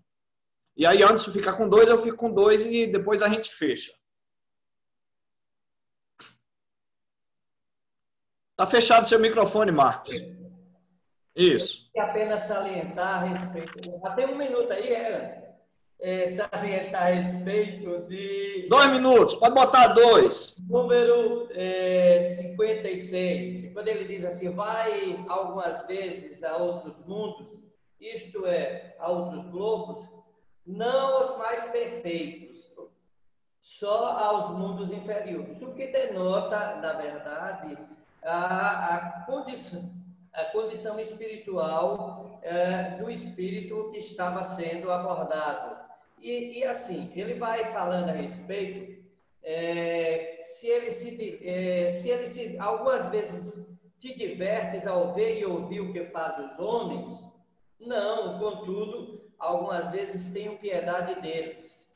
E aí, antes de ficar com 2, eu fico com 2 e depois a gente fecha. Está fechado seu microfone, Marcos. Isso. Eu apenas salientar a respeito... Até 1 minuto aí, salientar a respeito de... 2 minutos, pode botar 2. Número 56, quando ele diz assim, vai algumas vezes a outros mundos, isto é, a outros globos, não os mais perfeitos, só aos mundos inferiores, o que denota, na verdade, a condição espiritual do espírito que estava sendo abordado. E assim, ele vai falando a respeito, se ele algumas vezes te divertes ao ver e ouvir o que fazem os homens, não, contudo, algumas vezes tenho piedade deles.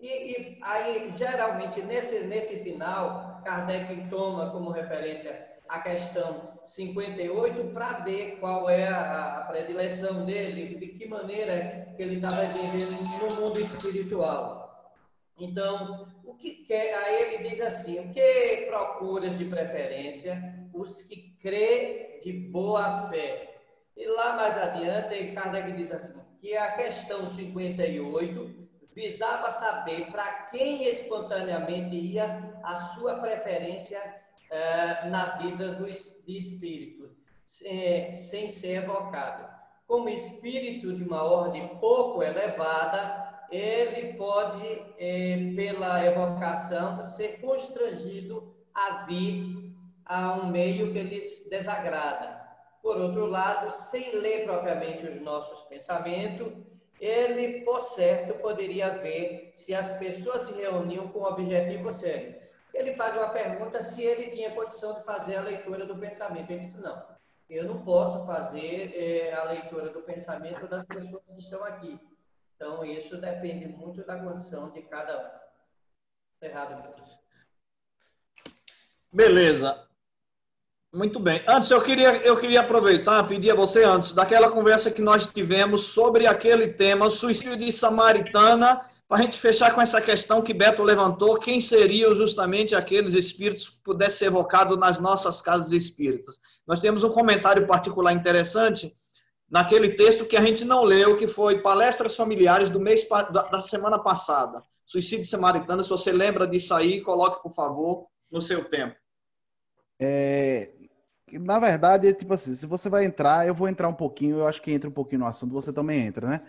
E aí, geralmente, nesse final, Kardec toma como referência a questão 58 para ver qual é a predileção dele, de que maneira que ele estava vivendo no mundo espiritual. Então, o que quer, aí ele diz assim, o que procuras de preferência? Os que crê de boa fé. E lá mais adiante, Kardec diz assim, que a questão 58 visava saber para quem espontaneamente ia a sua preferência na vida do espírito, sem ser evocado. Como espírito de uma ordem pouco elevada, ele pode, pela evocação, ser constrangido a vir a um meio que lhes desagrada. Por outro lado, sem ler propriamente os nossos pensamentos, ele, por certo, poderia ver se as pessoas se reuniam com um objetivo sério. Ele faz uma pergunta se ele tinha condição de fazer a leitura do pensamento. Ele disse, não, eu não posso fazer a leitura do pensamento das pessoas que estão aqui. Então, isso depende muito da condição de cada um. Errado. Beleza. Muito bem. Antes, eu queria aproveitar, pedir a você, antes daquela conversa que nós tivemos sobre aquele tema, o suicídio de Samaritana, para a gente fechar com essa questão que Beto levantou, quem seriam justamente aqueles espíritos que pudessem ser evocados nas nossas casas espíritas. Nós temos um comentário particular interessante naquele texto que a gente não leu, que foi Palestras Familiares da semana passada. Suicídio de Samaritana, se você lembra disso aí, coloque, por favor, no seu tempo. Na verdade, tipo assim, se você vai entrar, eu vou entrar um pouquinho, eu acho que entra um pouquinho no assunto, você também entra, né?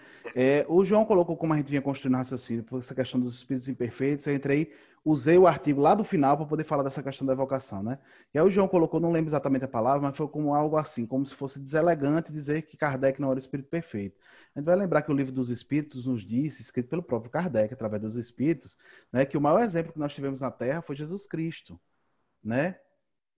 O João colocou como a gente vinha construindo raciocínio, por essa questão dos espíritos imperfeitos, eu entrei, usei o artigo lá do final para poder falar dessa questão da evocação, né? E aí o João colocou, não lembro exatamente a palavra, mas foi como algo assim, como se fosse deselegante dizer que Kardec não era o espírito perfeito. A gente vai lembrar que o Livro dos Espíritos nos disse, escrito pelo próprio Kardec, através dos espíritos, né, que o maior exemplo que nós tivemos na Terra foi Jesus Cristo, né?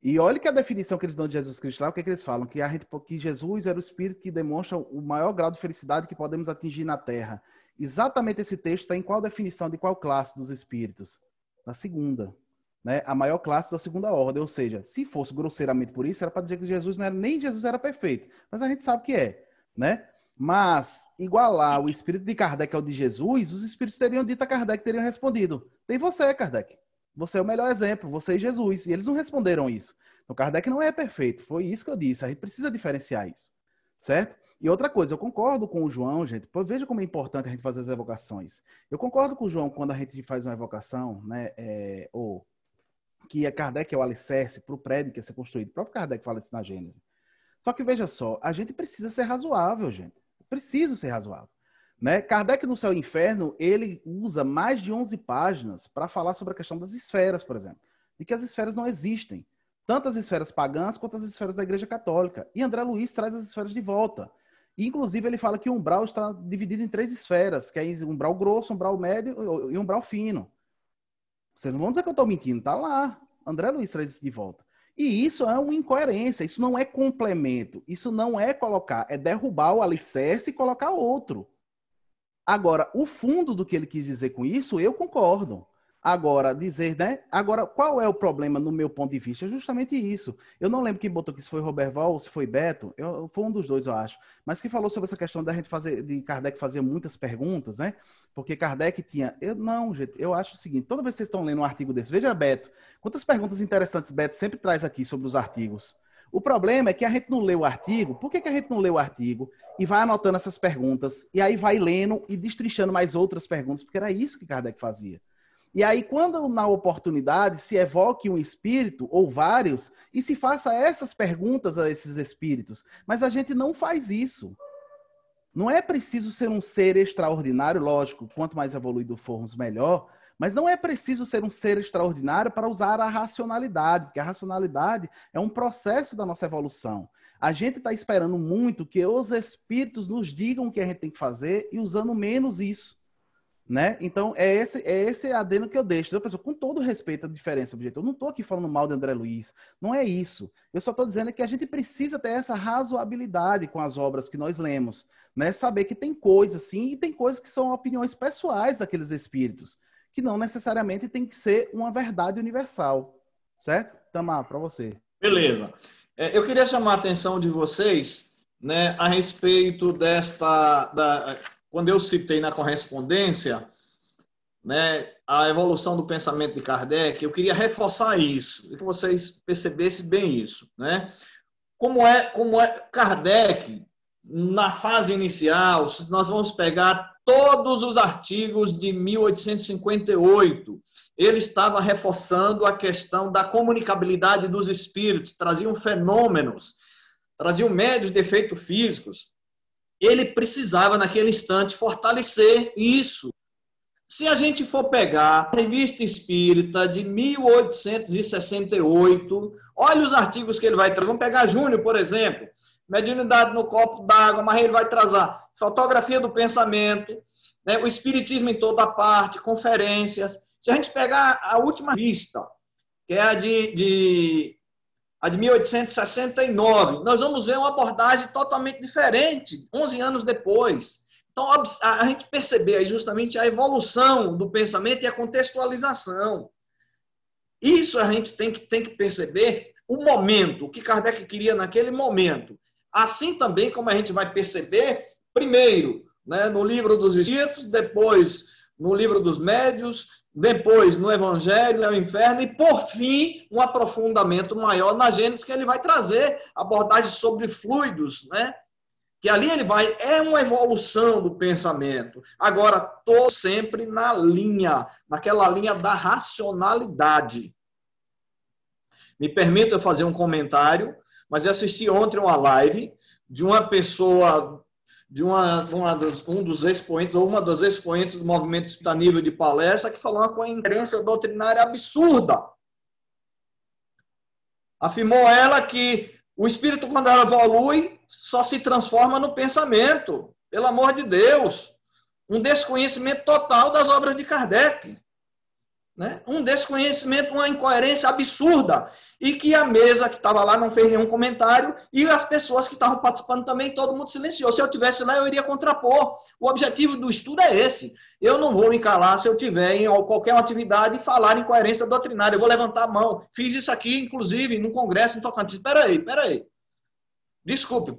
E olha que a definição que eles dão de Jesus Cristo lá, o que eles falam? Que Jesus era o Espírito que demonstra o maior grau de felicidade que podemos atingir na Terra. Exatamente esse texto está em qual definição de qual classe dos Espíritos? Da segunda. Né? A maior classe da segunda ordem. Ou seja, se fosse grosseiramente por isso, era para dizer que Jesus não era, nem Jesus era perfeito. Mas a gente sabe que é. Né? Mas, igualar o Espírito de Kardec ao de Jesus, os Espíritos teriam dito a Kardec, teriam respondido. Tem você, Kardec. Você é o melhor exemplo, você e Jesus. E eles não responderam isso. Então, Kardec não é perfeito. Foi isso que eu disse. A gente precisa diferenciar isso. Certo? E outra coisa, eu concordo com o João, gente. Veja como é importante a gente fazer as evocações. Eu concordo com o João quando a gente faz uma evocação, né? Ou que Kardec é o alicerce para o prédio que ia ser construído. O próprio Kardec fala isso na Gênese. Só que, veja só, a gente precisa ser razoável, gente. Preciso ser razoável. Né? Kardec no Céu e Inferno, ele usa mais de 11 páginas para falar sobre a questão das esferas, por exemplo. E que as esferas não existem. Tanto as esferas pagãs quanto as esferas da Igreja Católica. E André Luiz traz as esferas de volta. E, inclusive, ele fala que o umbral está dividido em 3 esferas, que é umbral grosso, umbral médio e umbral fino. Vocês não vão dizer que eu estou mentindo, está lá. André Luiz traz isso de volta. E isso é uma incoerência, isso não é complemento, isso não é colocar, é derrubar o alicerce e colocar outro. Agora, o fundo do que ele quis dizer com isso, eu concordo. Agora, dizer, né? Agora, qual é o problema no meu ponto de vista? É justamente isso. Eu não lembro quem botou aqui, se foi Roberval ou se foi Beto, foi um dos dois, eu acho, mas que falou sobre essa questão da gente fazer, de Kardec fazer muitas perguntas, né? Porque Kardec tinha... Não, gente, eu acho o seguinte, toda vez que vocês estão lendo um artigo desse, veja, Beto, quantas perguntas interessantes Beto sempre traz aqui sobre os artigos. O problema é que a gente não lê o artigo. Por que a gente não lê o artigo e vai anotando essas perguntas e aí vai lendo e destrinchando mais outras perguntas? Porque era isso que Kardec fazia. E aí, quando na oportunidade se evoque um espírito ou vários e se faça essas perguntas a esses espíritos. Mas a gente não faz isso. Não é preciso ser um ser extraordinário, lógico, quanto mais evoluído formos, melhor. Mas não é preciso ser um ser extraordinário para usar a racionalidade, porque a racionalidade é um processo da nossa evolução. A gente está esperando muito que os espíritos nos digam o que a gente tem que fazer e usando menos isso. Né? Então, é esse adendo que eu deixo. Então, pessoal, com todo respeito à diferença, eu não estou aqui falando mal de André Luiz. Não é isso. Eu só estou dizendo que a gente precisa ter essa razoabilidade com as obras que nós lemos. Né? Saber que tem coisas, sim, e tem coisas que são opiniões pessoais daqueles espíritos, que não necessariamente tem que ser uma verdade universal. Certo? Tamar, para você. Beleza. Eu queria chamar a atenção de vocês, né, a respeito quando eu citei na correspondência, né, a evolução do pensamento de Kardec, eu queria reforçar isso, e que vocês percebessem bem isso. Né? Como é Kardec, na fase inicial, nós vamos pegar todos os artigos de 1858, ele estava reforçando a questão da comunicabilidade dos espíritos, traziam fenômenos, traziam médios de efeitos físicos. Ele precisava, naquele instante, fortalecer isso. Se a gente for pegar a Revista Espírita de 1868, olha os artigos que ele vai trazer. Vamos pegar Júnior, por exemplo. Mediunidade no copo d'água, mas ele vai trazer fotografia do pensamento, né, o espiritismo em toda parte, conferências. Se a gente pegar a última revista, que é a de 1869, nós vamos ver uma abordagem totalmente diferente, 11 anos depois. Então, a gente perceber aí justamente a evolução do pensamento e a contextualização. Isso a gente tem que perceber, o momento, o que Kardec queria naquele momento. Assim também como a gente vai perceber, primeiro, né, no Livro dos Espíritos, depois no Livro dos Médiuns, depois no Evangelho, no Inferno, e por fim, um aprofundamento maior na Gênesis, que ele vai trazer abordagem sobre fluidos, né? Que ali ele vai, é uma evolução do pensamento. Agora, estou sempre naquela linha da racionalidade. Me permita fazer um comentário, mas eu assisti ontem uma live de uma pessoa, de um dos expoentes, ou uma das expoentes do movimento espírita a nível de palestra, que falou uma incoerência doutrinária absurda. Afirmou ela que o espírito, quando ela evolui, só se transforma no pensamento. Pelo amor de Deus. Um desconhecimento total das obras de Kardec. Né? Um desconhecimento, uma incoerência absurda. E que a mesa que estava lá não fez nenhum comentário, e as pessoas que estavam participando também, todo mundo silenciou. Se eu estivesse lá, eu iria contrapor. O objetivo do estudo é esse. Eu não vou me calar se eu tiver em qualquer atividade e falar em incoerência doutrinária. Eu vou levantar a mão. Fiz isso aqui, inclusive, no Congresso em Tocantins. Espera aí. Desculpe,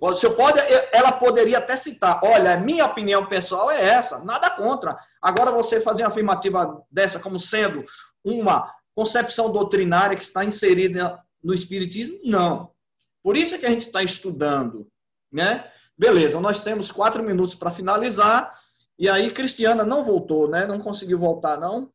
ela poderia até citar, olha, minha opinião pessoal é essa, nada contra. Agora você fazer uma afirmativa dessa como sendo uma concepção doutrinária que está inserida no Espiritismo, não. Por isso é que a gente está estudando, né? Beleza, nós temos 4 minutos para finalizar, e aí Cristiana não voltou, né? Não conseguiu voltar, não?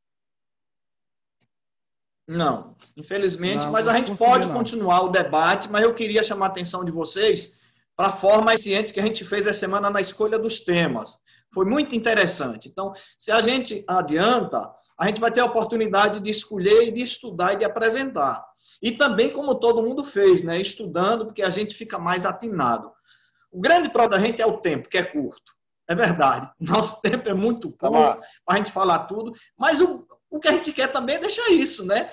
Não, infelizmente, não, mas a gente pode continuar o debate, mas eu queria chamar a atenção de vocês para a forma eficiente que a gente fez essa semana na escolha dos temas. Foi muito interessante. Então, se a gente adianta, a gente vai ter a oportunidade de escolher e de estudar e de apresentar. E também, como todo mundo fez, né? Estudando, porque a gente fica mais atinado. O grande problema da gente é o tempo, que é curto. É verdade. Nosso tempo é muito curto para a gente falar tudo, mas o que a gente quer também é deixar isso, né?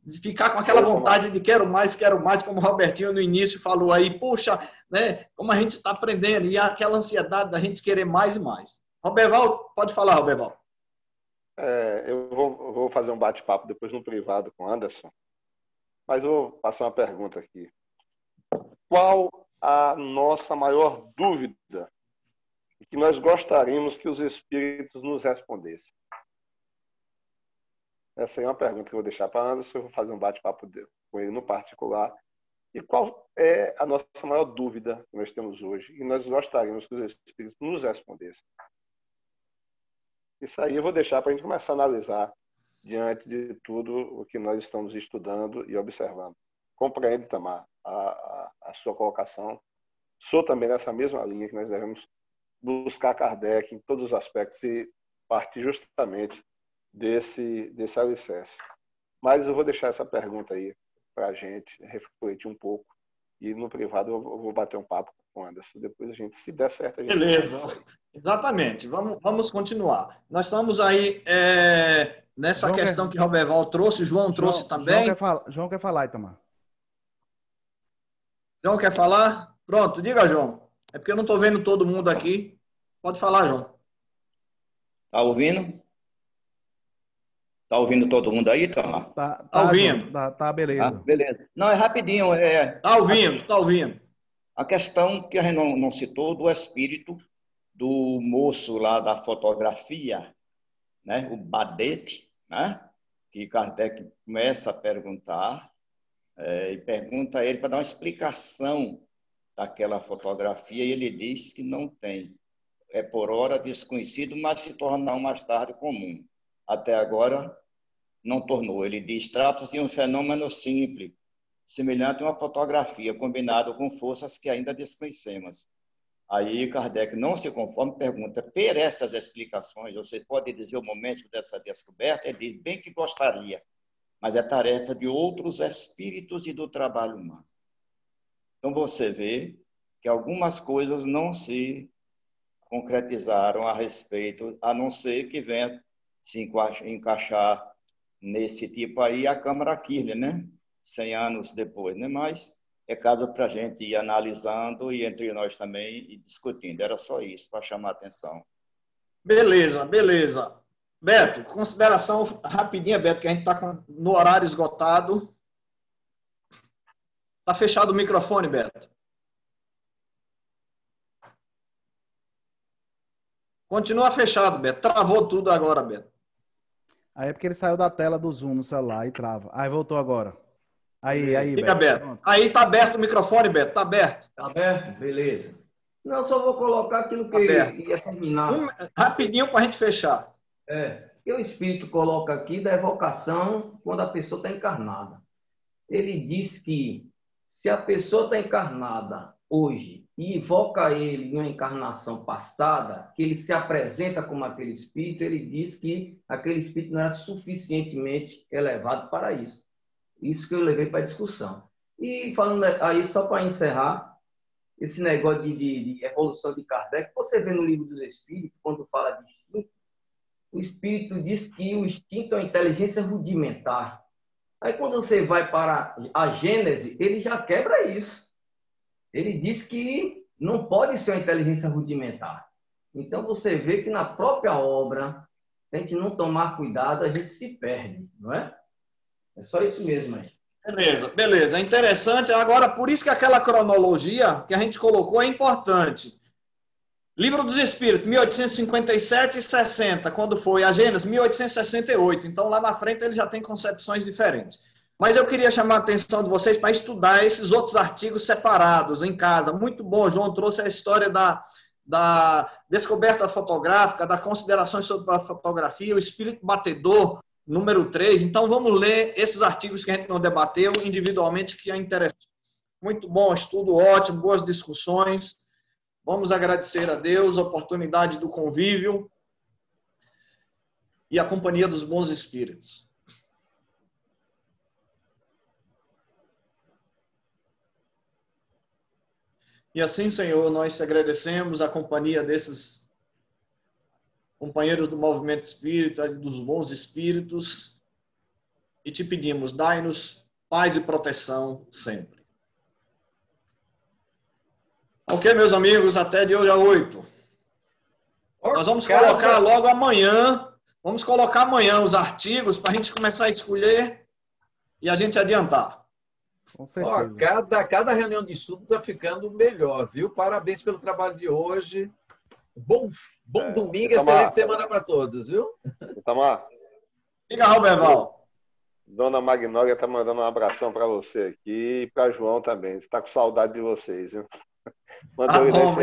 De ficar com aquela vontade de quero mais, como o Robertinho no início falou aí, puxa, né? Como a gente está aprendendo, e aquela ansiedade da gente querer mais e mais. Roberval, pode falar, Roberval. Eu vou fazer um bate-papo depois no privado com o Anderson, mas eu vou passar uma pergunta aqui. Qual a nossa maior dúvida que nós gostaríamos que os espíritos nos respondessem? Essa é uma pergunta que eu vou deixar para Anderson, eu vou fazer um bate-papo com ele no particular. E qual é a nossa maior dúvida que nós temos hoje e nós gostaríamos que os espíritos nos respondessem? Isso aí eu vou deixar para a gente começar a analisar diante de tudo o que nós estamos estudando e observando. Compreende, Tamar, a sua colocação. Sou também nessa mesma linha que nós devemos buscar Kardec em todos os aspectos e partir justamente desse alicerce. Mas eu vou deixar essa pergunta aí para a gente refletir um pouco e no privado eu vou bater um papo com o Anderson. Depois a gente, se der certo, a gente... Beleza, exatamente. Vamos continuar. Nós estamos aí nessa questão que Roberval trouxe, João trouxe também. João quer falar, Itamar. João quer falar? Pronto, diga, João. É porque eu não estou vendo todo mundo aqui. Pode falar, João. Tá ouvindo? Tá ouvindo todo mundo aí, Tamar? Tá ouvindo. Tá, beleza. Beleza. Não, é rapidinho. Tá ouvindo. A questão que a gente não citou do espírito do moço lá da fotografia, né? O Badete, né? Que Kardec começa a perguntar e pergunta a ele para dar uma explicação daquela fotografia, e ele diz que não tem. É por hora desconhecido, mas se tornará mais tarde comum. Até agora não tornou. Ele diz, trata-se de um fenômeno simples, semelhante a uma fotografia, combinado com forças que ainda desconhecemos. Aí Kardec não se conforma, pergunta, per essas explicações, você pode dizer o momento dessa descoberta? Ele diz, bem que gostaria, mas é tarefa de outros espíritos e do trabalho humano. Então você vê que algumas coisas não se concretizaram a respeito, a não ser que venha se encaixar nesse tipo aí a Câmara Kirchner, né? 100 anos depois, né? Mas é caso para a gente ir analisando e entre nós também e discutindo. Era só isso, para chamar a atenção. Beleza. Beto, consideração rapidinha, Beto, que a gente está no horário esgotado. Está fechado o microfone, Beto. Continua fechado, Beto. Travou tudo agora, Beto. Aí é porque ele saiu da tela do Zoom no celular e trava. Aí voltou agora. Aí, Fica Beto. Beto. Aí tá aberto o microfone, Beto. Tá aberto. Tá aberto? Beleza. Não, só vou colocar aquilo que ia terminar. Rapidinho para a gente fechar. O Espírito coloca aqui da evocação quando a pessoa está encarnada. Ele diz que se a pessoa está encarnada hoje e invoca ele em uma encarnação passada, que ele se apresenta como aquele espírito, ele diz que aquele espírito não era suficientemente elevado para isso. Isso que eu levei para a discussão. E falando aí, só para encerrar, esse negócio de evolução de Kardec, você vê no Livro dos Espíritos, quando fala de instinto, o espírito diz que o instinto é uma inteligência rudimentar. Aí quando você vai para a Gênese, ele já quebra isso. Ele diz que não pode ser uma inteligência rudimentar. Então você vê que na própria obra, se a gente não tomar cuidado, a gente se perde, não é? É só isso mesmo aí. Beleza. É interessante. Agora, por isso que aquela cronologia que a gente colocou é importante. Livro dos Espíritos, 1857 e 60, quando foi a Gênesis, 1868. Então, lá na frente, ele já tem concepções diferentes. Mas eu queria chamar a atenção de vocês para estudar esses outros artigos separados em casa. Muito bom, João trouxe a história da descoberta fotográfica, das considerações sobre a fotografia, o espírito batedor, número 3. Então, vamos ler esses artigos que a gente não debateu individualmente, que é interessante. Muito bom, estudo ótimo, boas discussões. Vamos agradecer a Deus a oportunidade do convívio e a companhia dos bons espíritos. E assim, Senhor, nós te agradecemos a companhia desses companheiros do movimento espírita, dos bons espíritos, e te pedimos, dai-nos paz e proteção sempre. Ok, meus amigos, até de hoje a 8. Nós vamos colocar logo amanhã, vamos colocar amanhã os artigos para a gente começar a escolher e a gente adiantar. Com certeza. Cada reunião de estudo está ficando melhor, viu? Parabéns pelo trabalho de hoje. Bom domingo, excelente semana para todos, viu? Itamar. Diga, Roberval. Dona Magnólia está mandando um abração para você aqui e para João também. Está com saudade de vocês, viu? Mandou Bom,